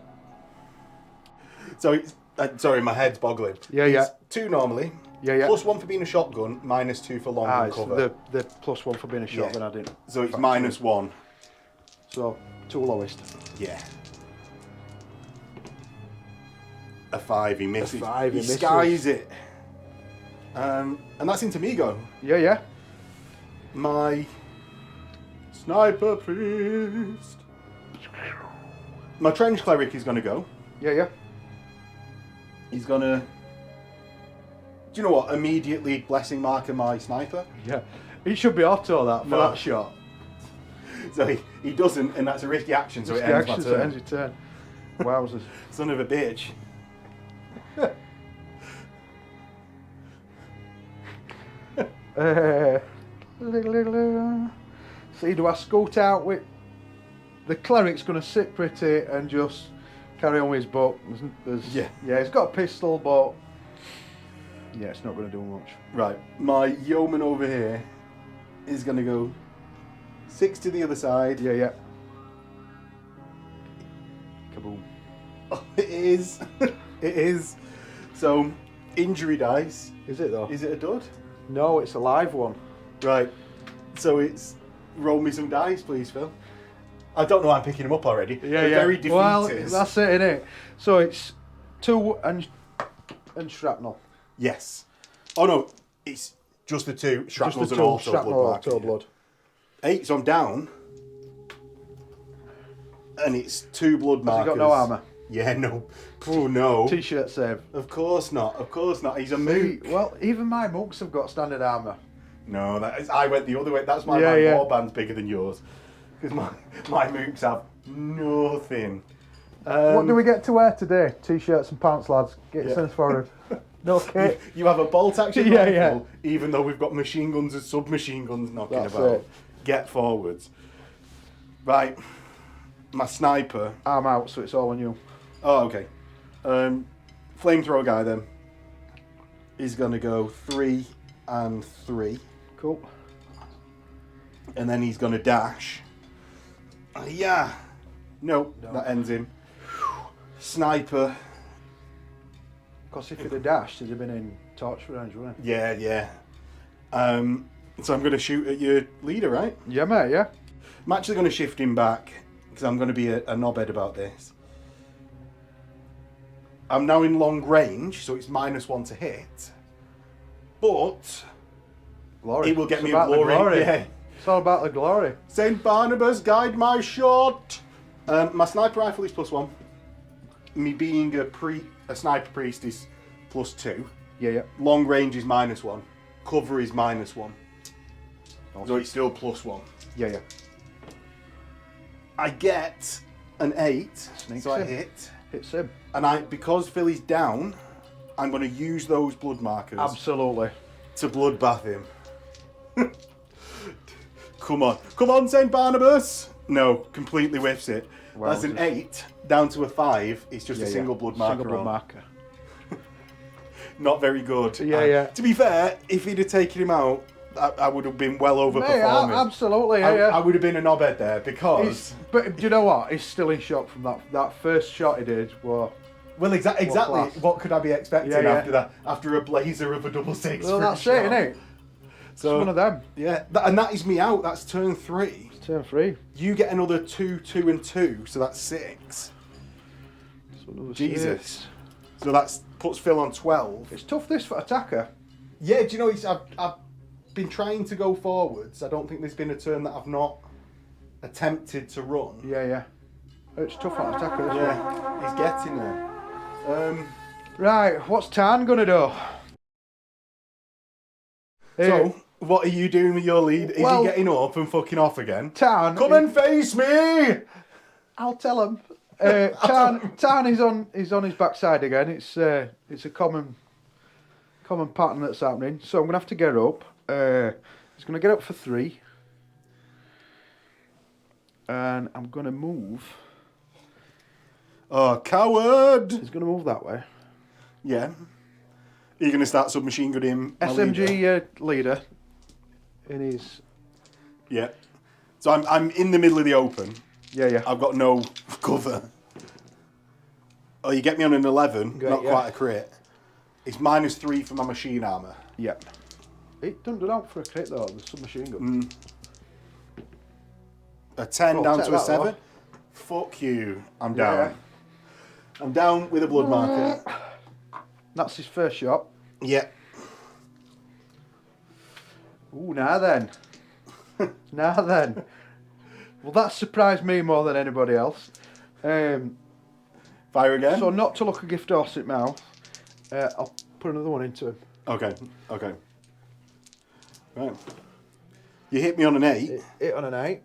So it's sorry, my head's boggling. Yeah, yeah. It's 2 normally. Yeah, yeah. +1 for being a shotgun, -2 for long and It's cover. the +1 for being a shotgun. Yeah. I didn't. So it's factor in. -1. So 2 lowest. Yeah. A 5, he misses. A 5, he misses. skies it. And that's into me go. Yeah, yeah. My sniper priest. My trench cleric is going to go. Yeah, yeah. He's going to... Do you know what? Immediately blessing marker my sniper. Yeah. It should be auto that for No. that shot. So he doesn't, and that's a risky action, so Risky it ends action, my so it turn. ends your turn. Wowzers. Son of a bitch. See, do I scoot out with... The cleric's going to sit pretty and just carry on with his bow. Yeah. Yeah, he's got a pistol, but... Yeah, it's not going to do much. Right, my yeoman over here is going to go 6 to the other side. Yeah, yeah. Kaboom. Oh, it is. It is. So, injury dice. Is it though? Is it a dud? No, it's a live one. Right. So it's roll me some dice, please, Phil. I don't know. I'm picking them up already. Yeah, They're yeah. very defeatist. Well, that's it, innit? So it's 2 and shrapnel. Yes. Oh no, it's just the 2. Shrapnel's Just the an 2 auto shrapnel blood or marker. auto blood. 8, so I'm down. And it's 2 blood Has markers. he got no armour? Yeah, no. Oh no. T-shirt save. Of course not. Of course not. He's a mook. Well, even my monks have got standard armour. No, I went the other way. That's why Yeah, my yeah. warband's bigger than yours. Because my mooks have nothing. What do we get to wear today? T-shirts and pants, lads. Get your sense forward. No kit. You have a bolt action Yeah, rifle, yeah. even though we've got machine guns and submachine guns knocking That's about. it. Get forwards. Right. My sniper. I'm out, so it's all on you. Oh, okay. Flamethrower guy then. Is going to go 3 and 3. Cool. And then he's going to dash. Yeah. Nope, No. that ends him. Sniper. Because if he'd have dashed, he'd have been in torch range, wouldn't he? Yeah, yeah. So I'm going to shoot at your leader, right? Yeah, mate, yeah. I'm actually going to shift him back because I'm going to be a knobhead about this. I'm now in long range, so it's -1 to hit. But Glory. it will get It's me a about the glory. Yeah. It's all about the glory. St. Barnabas, guide my shot. My sniper rifle is +1. Me being a sniper priest is +2. Yeah, yeah. Long range is -1. Cover is -1. So it's still +1. Yeah, yeah. I get an 8, Sneaks so I in. hit. Hits him. And because Philly's down, I'm going to use those blood markers Absolutely. to bloodbath him. Come on, St. Barnabas. No, completely whiffs it. Wow, That's an just- 8 down to a 5. It's just Yeah, a yeah. single blood marker. Single blood on. marker. Not very good. Yeah, yeah. To be fair, if he'd have taken him out, I would have been well Mate, overperforming. absolutely, yeah, yeah. I would have been a knobhead there because. But do you know what? He's still in shock from that first shot he did. Well, Exactly. class. What could I be expecting Yeah, yeah. after that? After a blazer of a 666. well for a that's shot? it, isn't it? So It's one of them. yeah, and that is me out. That's turn 3. Turn 3. You get another 2, 2, and 2, so that's 6. So another Jesus. 6. So that puts Phil on 12. It's tough this for attacker. Yeah, do you know? I've been trying to go forwards. I don't think there's been a turn that I've not attempted to run. Yeah, yeah. It's tough on attacker, isn't it? Yeah, he's getting there. Right, what's Tan gonna do? So, what are you doing with your lead? Is well- he getting up and fucking off again? Tan. Come and face me! I'll tell him. Tan is on his backside again. It's a common pattern that's happening. So I'm gonna have to get up. He's gonna get up for 3, and I'm gonna move. Oh, coward! He's gonna move that way. Yeah. Are you going to start submachine gunning my leader? SMG leader in his... Yeah. So I'm in the middle of the open. Yeah. I've got no cover. Oh, you get me on an 11, Great, not yeah. quite a crit. It's -3 for my machine armour. Yeah. It doesn't do out for a crit though, the submachine gun. A 10 Oh, down take to a that 7. off. Fuck you. I'm down. Yeah. I'm down with a blood marker. That's his first shot. Yeah. Ooh, now then. Now then. Well, that surprised me more than anybody else. Fire again? So not to look a gift horse in mouth, I'll put another one into him. Okay. Right. You hit me on an 8. Hit on an 8.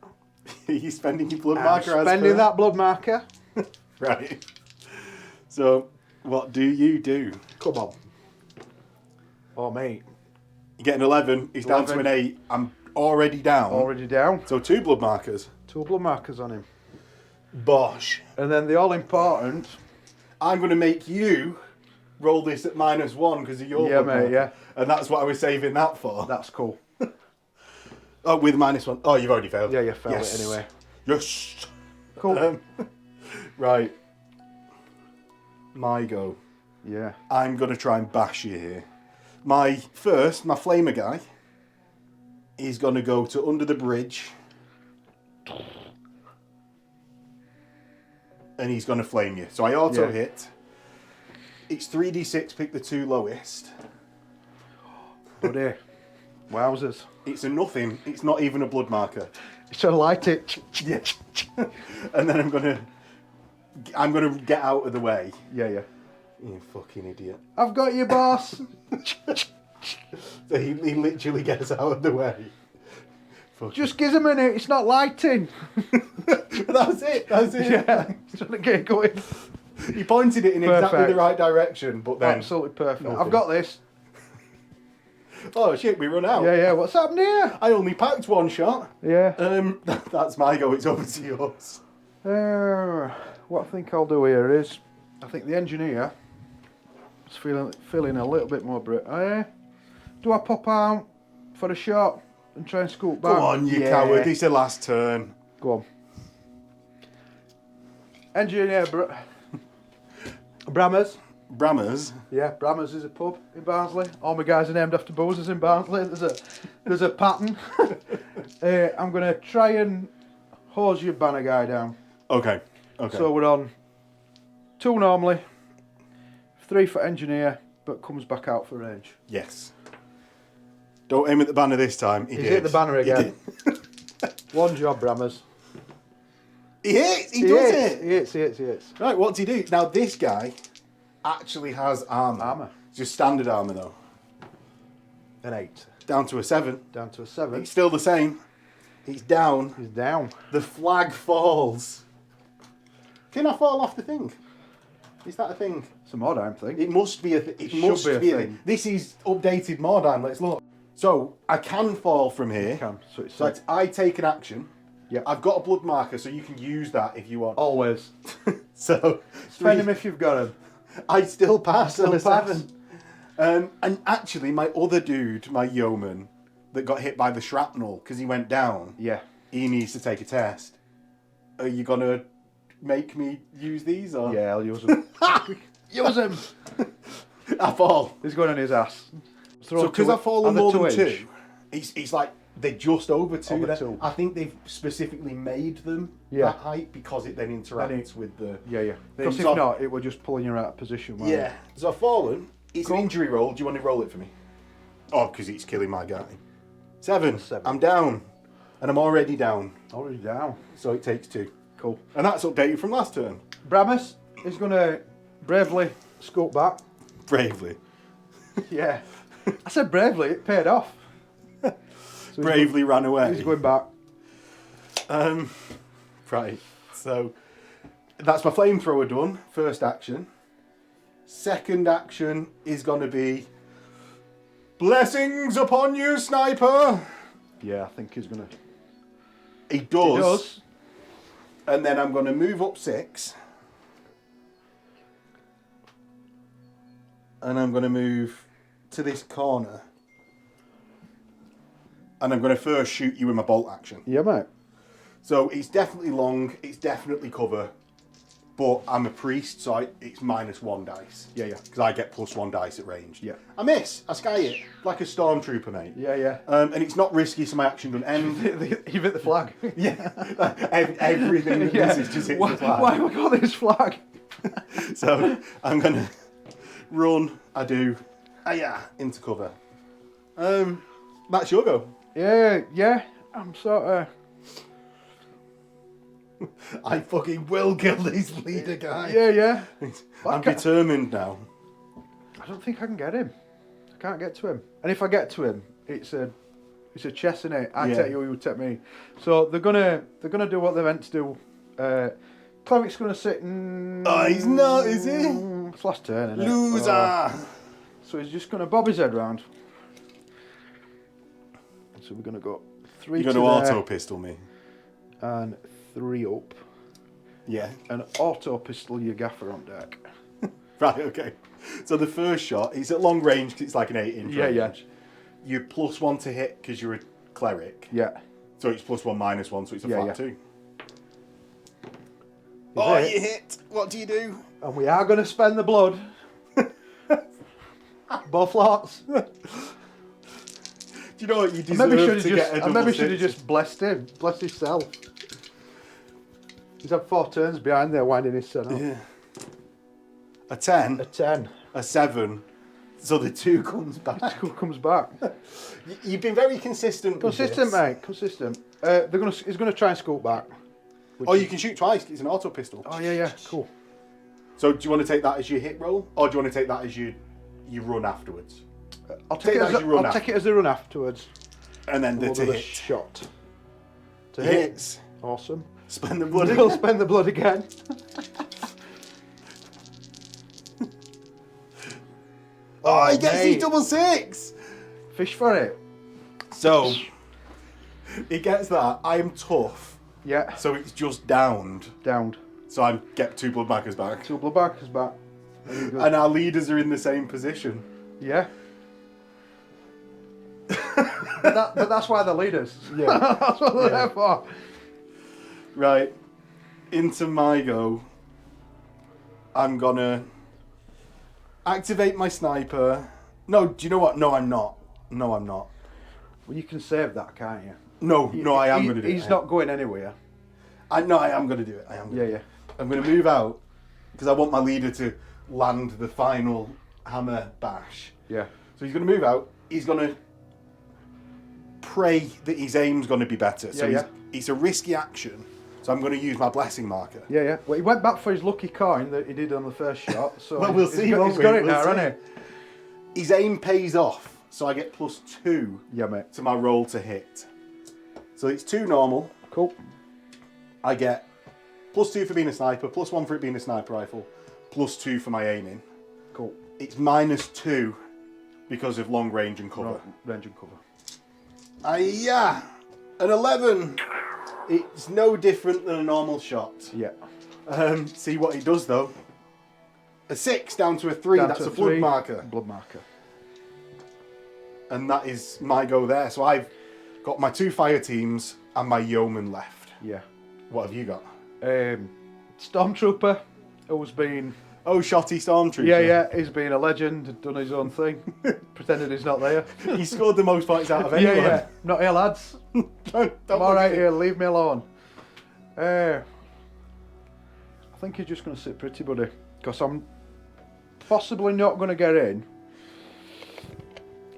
Are you spending your blood I'm marker as spending per? that blood marker. Right. So, what do you do? Come on. Oh, mate. You get an 11, he's down to 11. an 8. I'm already down. Already down. So 2 blood markers. 2 blood markers on him. Bosh. And then the all-important... I'm going to make you roll this at -1 because of your Yeah, blood mate, marker. yeah. And that's what I was saving that for. That's cool. Oh, with -1. Oh, you've already failed. Yeah, you failed Yes. it anyway. Yes. Cool. Right. My go. Yeah. I'm going to try and bash you here. My flamer guy, is going to go to under the bridge. And he's going to flame you. So I auto hit. It's 3d6, pick the 2 lowest. Buddy. Wowzers. It's a nothing. It's not even a blood marker. So light it. Yeah. And then I'm gonna get out of the way. Yeah. You fucking idiot. I've got you, boss. So he literally gets out of the way. Just give him a minute. It's not lighting. That's it. Yeah. He's trying to get going. He pointed it in exactly Perfect. the right direction, but then... Absolutely perfect. Nothing. I've got this. Oh shit, we run out. Yeah. What's happened here? I only packed 1 shot. Yeah. That's my go. It's over to yours. What I think I'll do here is, I think the engineer is feeling a little bit more do I pop out for a shot and try and scoot back? Go on, you coward. It's the last turn. Go on. Engineer Brammers. Brammers. Yeah, Brammers is a pub in Barnsley. All my guys are named after boozers in Barnsley. There's a pattern. I'm going to try and hose your banner guy down. Okay. So we're on 2 normally, 3 for engineer, but comes back out for range. Yes. Don't aim at the banner this time. He He's did. hit the banner He again. did. One job, Brammers. He hits. He does it. He hits. Right, what's he do? Now, this guy actually has armour. It's just standard armour, though. An 8. Down to a 7. Down to a 7. It's still the same. He's down. He's down. The flag falls. Can I fall off the thing? Is that a thing? It's a Mordheim thing. It must be a thing. It must should be be a a thing. thing. This is updated Mordheim. Let's look. So, I can fall from here. You can. So it's So I take an action. Yep. I've got a blood marker, so you can use that if you want. Always. So, Spend him if you've got him. I still pass on a Still pass. 7. And actually, my other dude, my yeoman, that got hit by the shrapnel because he went down, Yeah. he needs to take a test. Are you going to make me use these? Or? Yeah, I'll use him. Use him. I fall. He's going on his ass. So because I've fallen more than 2, inch. it's like they're just over 2. Over there. 2. I think they've specifically made them Yeah. that height because it then interacts with the... Yeah. Because if So- not, it would just pulling you out of position. won't Yeah. So I've fallen. It's Cool. an injury roll. Do you want to roll it for me? Oh, because it's killing my guy. 7. 7. I'm down. And I'm already down. it? Already down. So it takes 2. Cool. And that's updated from last turn. Bramus is going to bravely scoot back. Bravely. Yeah. I said bravely, it paid off. So Bravely ran away. He's going back. Right. So that's my flamethrower done. First action. Second action is going to be blessings upon you, sniper. Yeah, I think he's going to... He does. He does. And then I'm going to move up 6. And I'm going to move to this corner. And I'm going to first shoot you with my bolt action. Yeah, mate. So it's definitely long, it's definitely cover, but I'm a priest, so it's -1 dice. Yeah. Because I get +1 dice at range. Yeah. I miss, I sky it, like a stormtrooper, mate. Yeah. And it's not risky, so my action doesn't end. You hit the flag. Yeah, everything that misses just hits the flag. Why have we got this flag? So I'm going to run, I do, into cover. That's your go. Yeah. I'm sort of... I fucking will kill this leader guy. Yeah. I'm determined now. I don't think I can get him. I can't get to him. And if I get to him, it's a chess, innit? I take you, you take me. So they're gonna do what they're meant to do. Cleric's gonna sit and... Oh, he's not, is he? It's last turn, isn't it? Loser! So he's just gonna bob his head round. So we're gonna go 3 You're to going to there auto pistol me. and 3 up. Yeah. And auto pistol your gaffer on deck. Right, okay. So the first shot, it's at long range because it's like an 8-inch range. Yeah. You're +1 to hit because you're a cleric. Yeah. So it's +1, -1, so it's a flat 2. Oh, you hit! What do you do? And we are gonna spend the blood. Both lots. Do you know what you deserve to get a double maybe should have six? just blessed himself. He's had 4 turns behind there winding his son up. Yeah. A 10, A 10. a 7, so the 2 comes back. Who comes back? You've been very consistent. Consistent, with this. mate. Consistent. He's gonna try and scoot back. Oh, you can shoot twice. It's an auto pistol. Oh yeah. Cool. So do you want to take that as your hit roll, or do you want to take that as you run afterwards? I'll take it as a run afterwards. And then We'll to do the hit. shot. To Hit. hit. Hits. Awesome. Spend the blood. We'll spend the blood again. Oh, he gets mate. his double 6. Fish for it. So he gets that. I am tough, Yeah. so it's just downed. Downed. So I get 2 blood markers back. 2 blood backers back. Very good. And our leaders are in the same position. Yeah. but that's why they're leaders. Yeah. That's what they're there for. Right. Into my go. I'm gonna activate my sniper. No, do you know what? No, I'm not. Well, you can save that, can't you? No, I am going to do it. He's not going anywhere. I am going to do it. Yeah. I'm going to move out because I want my leader to land the final hammer bash. Yeah. So he's going to move out. He's going to pray that his aim's going to be better. So it's a risky action. So I'm going to use my blessing marker. Yeah. Well, he went back for his lucky coin that he did on the first shot. So Well, we'll see, He's won't we? got it We'll now, see. hasn't His aim pays off. So I get +2 he? Yeah, mate. to my roll to hit. So it's 2 normal. Cool. I get +2 for being a sniper, +1 for it being a sniper rifle, +2 for my aiming. Cool. It's -2 because of long range and cover. Range and cover. An 11. It's no different than a normal shot. Yeah. See what he does though. A 6 down to a 3. Down That's to a blood 3. marker. Blood marker. And that is my go there. So I've got my 2 fire teams and my yeoman left. Yeah. What have you got? Stormtrooper, who's been... Oh, Shotty Stormtrooper. Yeah, he's been a legend, done his own thing, pretended he's not there. He scored the most points out of anyone. Yeah. Not here, lads. Don't I'm look alright at here, leave me alone. I think he's just going to sit pretty, buddy. Because I'm possibly not going to get in.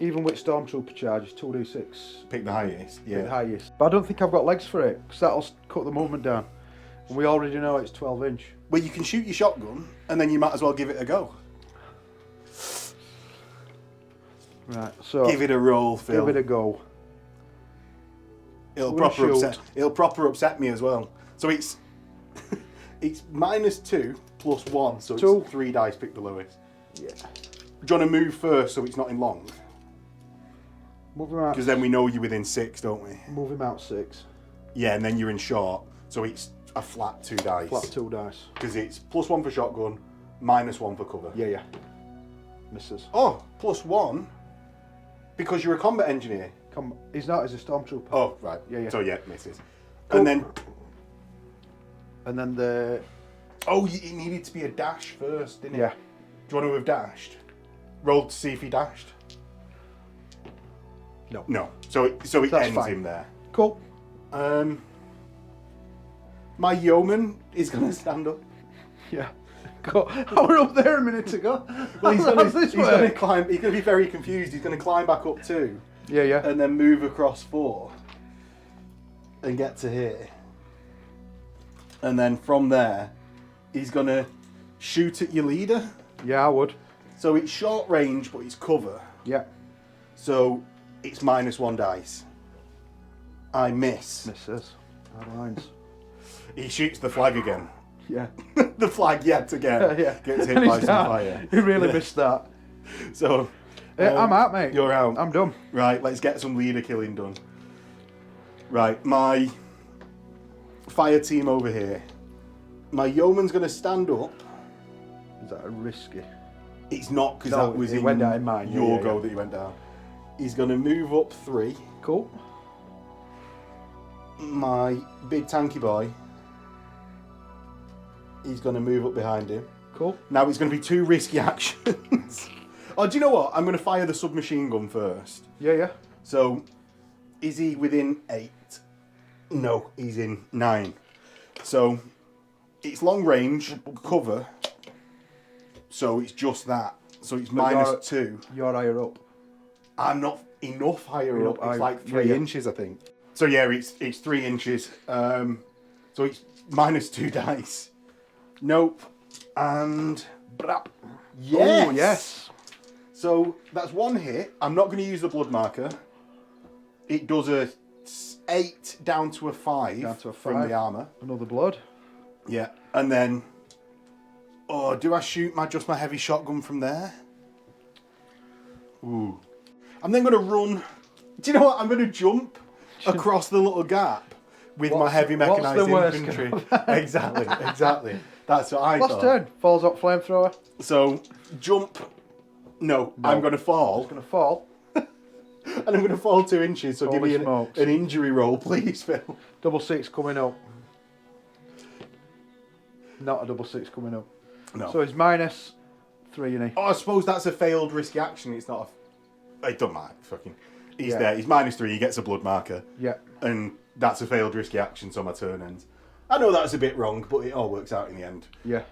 Even with Stormtrooper charges, 2d6. Pick the highest. Yeah. The highest. But I don't think I've got legs for it, because that'll cut the movement down. And we already know it's 12 inch. Well, you can shoot your shotgun, and then you might as well give it a go. Right, so Give it a roll, Phil. give it a go. It'll We're gonna proper upset me as well. So it's it's -2 plus 1, so 2. it's 3 dice. Pick the lowest. Yeah. Do you want to move first so it's not in long? Move him out. Because then we know you're within 6, don't we? Move him out 6. Yeah, and then you're in short, so it's a flat 2 dice. Flat 2 dice. Because it's +1 for shotgun, -1 for cover. Yeah. Misses. Oh, +1 Because you're a combat engineer. He's not, he's a stormtrooper. Oh, right. Yeah. So, yeah, misses. Cool. And then... And then the... Oh, it needed to be a dash first, didn't it? Yeah. Do you want to have dashed? Rolled to see if he dashed? No. No. So it That's ends fine. him there. Cool. My yeoman is going to stand up. Yeah. Cool. I were up there a minute ago. Well, he's going How's to climb. He's going to be very confused. He's going to climb back up 2. Yeah. And then move across 4. And get to here. And then from there, he's going to shoot at your leader. Yeah, I would. So it's short range, but it's cover. Yeah. So it's -1 dice. I miss. Misses. Hard lines. He shoots the flag again. Yeah. The flag yet again. Yeah. Gets hit And by he's some out. fire. He really Yeah. missed that. So I'm out, mate. You're out. I'm done. Right, let's get some leader killing done. Right, my fire team over here. My yeoman's going to stand up. Is that a risky? It's not, because No, that was it in went down in mine. your Yeah. go that you went down. He's going to move up 3. Cool. My big tanky boy, he's going to move up behind him. Cool. Now it's going to be 2 risky actions. Oh, do you know what? I'm going to fire the submachine gun first. Yeah. So, is he within 8? No, he's in 9. So, it's long range, cover. So it's just that. So it's -2. You're higher up. I'm not enough higher up. It's like 3 inches, I think. So yeah, it's 3 inches. So it's -2 dice. Nope. And Brap. yes. Oh, yes. So that's 1 hit. I'm not going to use the blood marker. It does a 8 down to a 5, Down to a from 5. the armor. Another blood. Yeah, and then, oh, do I shoot just my heavy shotgun from there? Ooh. I'm then going to run. Do you know what? I'm going to jump across the little gap with my heavy mechanized infantry. Exactly. That's what I Last thought. turn. Falls up flamethrower. So, jump. No, I'm going to fall. It's going to fall. And I'm going to fall 2 inches, so give Holy me smokes. an injury roll, please, Phil. Double 6 coming up. Not a double 6 coming up. No. So it's -3, isn't he? Oh, I suppose that's a failed risky action. It's not a... It don't matter. Fucking... He's Yeah. there. He's -3. He gets a blood marker. Yeah. And that's a failed risky action, so my turn ends. I know that's a bit wrong, but it all works out in the end. Yeah.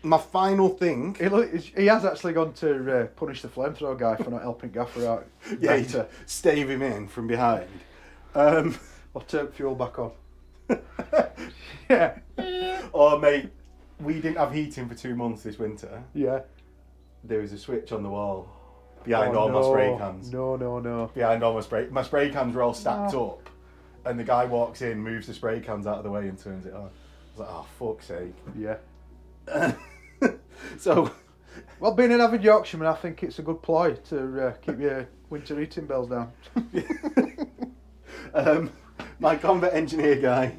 My final thing... He has actually gone to punish the flamethrower guy for not helping Gaffer out. Yeah, to stave him in from behind. Um, Or turn fuel back on. Yeah. oh, mate, we didn't have heating for 2 months this winter. Yeah. There was a switch on the wall behind all my spray cans. No. Behind all my spray cans were all stacked up, and the guy walks in, moves the spray cans out of the way, and turns it on. I was like, oh, fuck's sake. Yeah. So, Well, being an avid Yorkshireman, I think it's a good ploy to keep your winter eating bills down. my combat engineer guy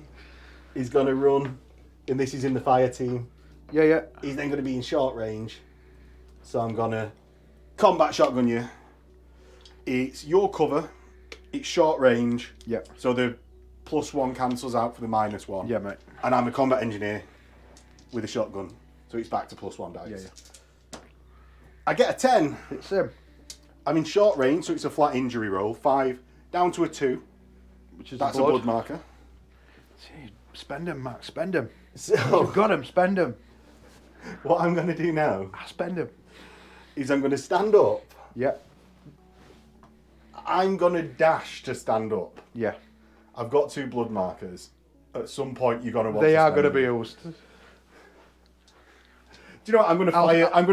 is going to run, and this is in the fire team. Yeah. He's then going to be in short range, so I'm going to combat shotgun you. It's your cover, it's short range, Yeah. so the +1 cancels out for the -1. Yeah, mate. And I'm a combat engineer with a shotgun, so it's back to +1 dice. Yeah. I get a 10. It's him. I'm in short range, so it's a flat injury roll. 5 down to a 2. Which is That's a a blood. blood marker. Gee, spend him, Max. Spend him. So You've got him. Spend him. what I'm going to do now Spend him. is I'm going to stand up. Yeah. I'm going to dash to stand up. Yeah. I've got 2 blood markers. At some point, you're going to want They to are spend going to be them. used. Do you know what? I'm going to fire. I'm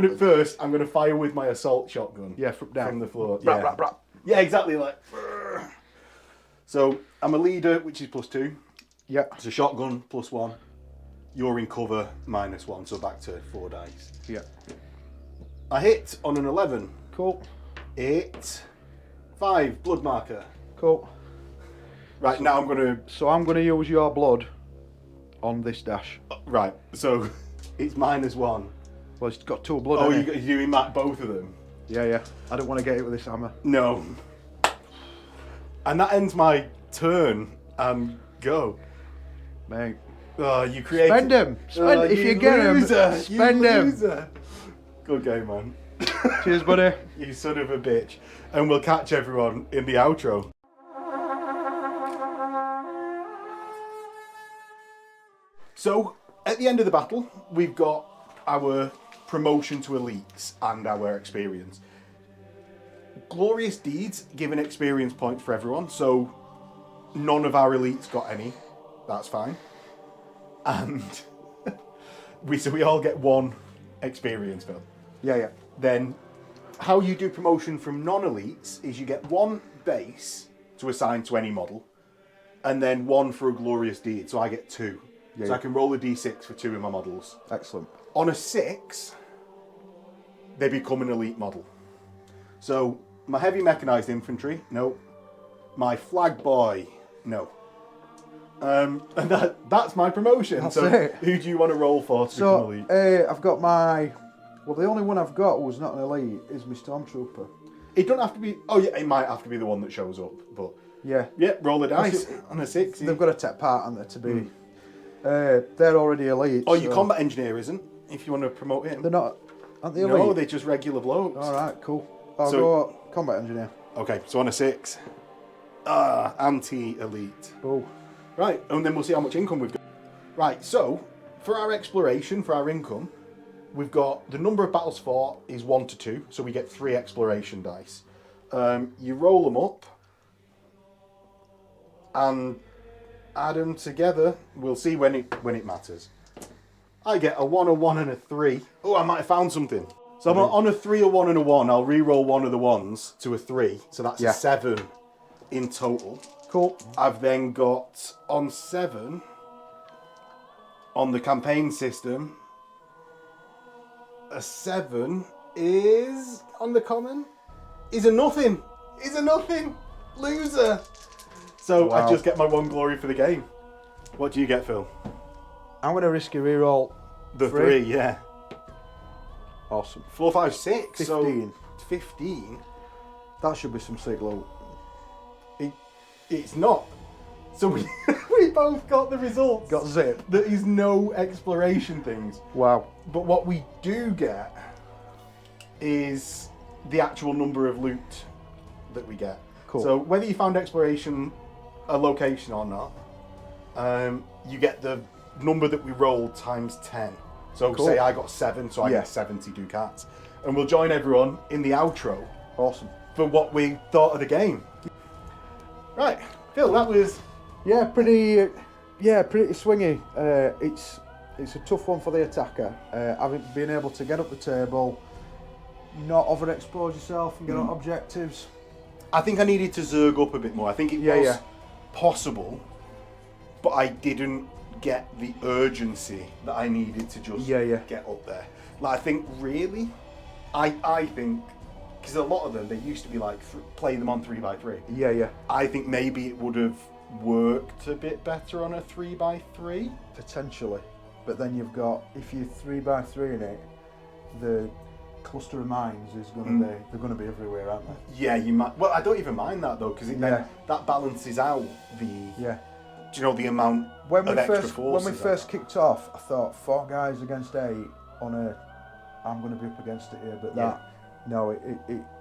going to fire with my assault shotgun. Yeah, from down. From the floor. Brap, Yeah. brap, brap. Yeah, exactly. Like. So I'm a leader, which is +2. Yeah. It's a shotgun +1. You're in cover -1, so back to 4 dice. Yeah. I hit on an 11. Cool. 5 blood marker. Cool. Right, now I'm gonna. So I'm going to use your blood on this dash. Right, so it's -1. Well, it's got 2 blood Oh, in it. you're doing that both of them. Yeah. I don't want to get it with this hammer. No. And that ends my turn and go. Mate. Oh, you created... Spend them. If you get them, spend them. Good game, man. Cheers, buddy. You son of a bitch. And we'll catch everyone in the outro. So, at the end of the battle, we've got our promotion to elites and our experience. Glorious deeds give an experience point for everyone, so none of our elites got any. That's fine. And we all get 1 experience bill. Yeah. Then how you do promotion from non-elites is you get 1 base to assign to any model, and then 1 for a glorious deed. So I get 2. Yeah, so I can roll a d6 for 2 of my models. Excellent. On a 6, they become an elite model. So my heavy mechanized infantry, no. My flag boy, no. And that's my promotion. That's so it. Who do you want to roll for to become elite? I've got my... Well, the only one I've got who's not an elite is my Stormtrooper. It don't have to be... Oh, yeah, it might have to be the one that shows up, but... Yeah. Yeah, roll the dice on a 6. They've got to take part on there to be... they're already elite. Oh, your combat engineer isn't, if you want to promote him. They're not... Aren't they elite? No, they're just regular blokes. Alright, cool. I'll go combat engineer. Okay, so on a 6. Anti-elite. Oh. Right, and then we'll see how much income we've got. Right, so, for our exploration, for our income, we've got the number of battles fought is 1 to 2, so we get 3 exploration dice. You roll them up, and add them together. We'll see when it matters. I get a 1, a 1, and a 3. Oh, I might have found something. So I'm on a 3, a 1, and a 1. I'll re-roll 1 of the 1s to a 3, so that's a 7 in total. Cool. I've then got on 7 on the campaign system. A 7 is on the common. Is a nothing. Is a nothing. Loser. So I just get my 1 glory for the game. What do you get, Phil? I'm going to risk a reroll. The 3, yeah. Awesome. 4, 5, 6. 15. So 15. That should be some sick loot. It's not. So we both got the results. Got zip. There is no exploration things. Wow. But what we do get is the actual number of loot that we get. Cool. So whether you found exploration a location or not, you get the number that we rolled times 10. So Cool. say I got 7, so I get 70 ducats. And we'll join everyone in the outro. Awesome. For what we thought of the game. Right, Phil, that was... pretty swingy. It's a tough one for the attacker. Having been able to get up the table, not overexpose yourself and get on objectives. I think I needed to zerg up a bit more. I think it was possible, but I didn't get the urgency that I needed to just get up there. Like, I think really, I think, because a lot of them, they used to be like, play them on 3x3. Yeah. I think maybe it would have worked a bit better on a 3x3. Potentially. But then you've got, if you're 3x3 in it, the cluster of mines is going to be, they're going to be everywhere, aren't they? Yeah, you might. Well, I don't even mind that though, because that balances out the. Yeah. Do you know the amount of extra forces? When we first kicked off, I thought 4 guys against 8 on a. I'm going to be up against it here, but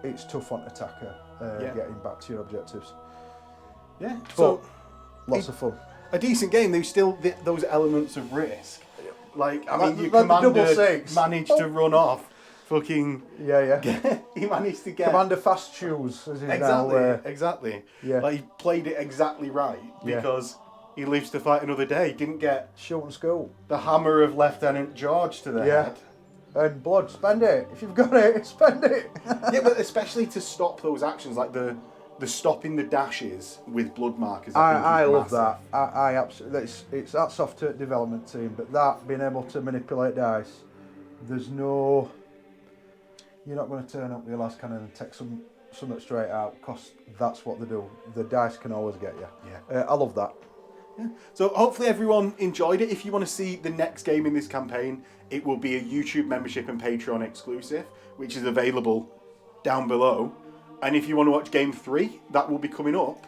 it's tough on attacker getting back to your objectives. Yeah. But So lots of fun. A decent game. There's still those elements of risk. Like, I mean, your like the commander double six. managed to run off. Fucking. He managed to get. Commander Fast Shoes, as he's Exactly. now. Exactly. Yeah. Like, he played it exactly right because he lives to fight another day. Didn't get Shooting school. the hammer of Lieutenant George to the head. And blood, spend it. If you've got it, spend it. Yeah, but especially to stop those actions, like the stopping the dashes with blood markers. I love massive. that. I absolutely. It's that's off to development team, but that being able to manipulate dice, there's no. You're not going to turn up with your last cannon and take something straight out, because that's what they do. The dice can always get you. Yeah. I love that. Yeah. So hopefully everyone enjoyed it. If you want to see the next game in this campaign, it will be a YouTube membership and Patreon exclusive, which is available down below. And if you want to watch Game 3, that will be coming up,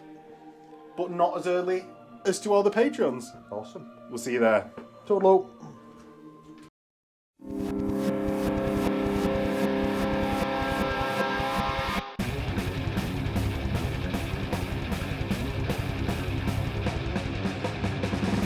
but not as early as to all the Patreons. Awesome. We'll see you there. Toodaloo.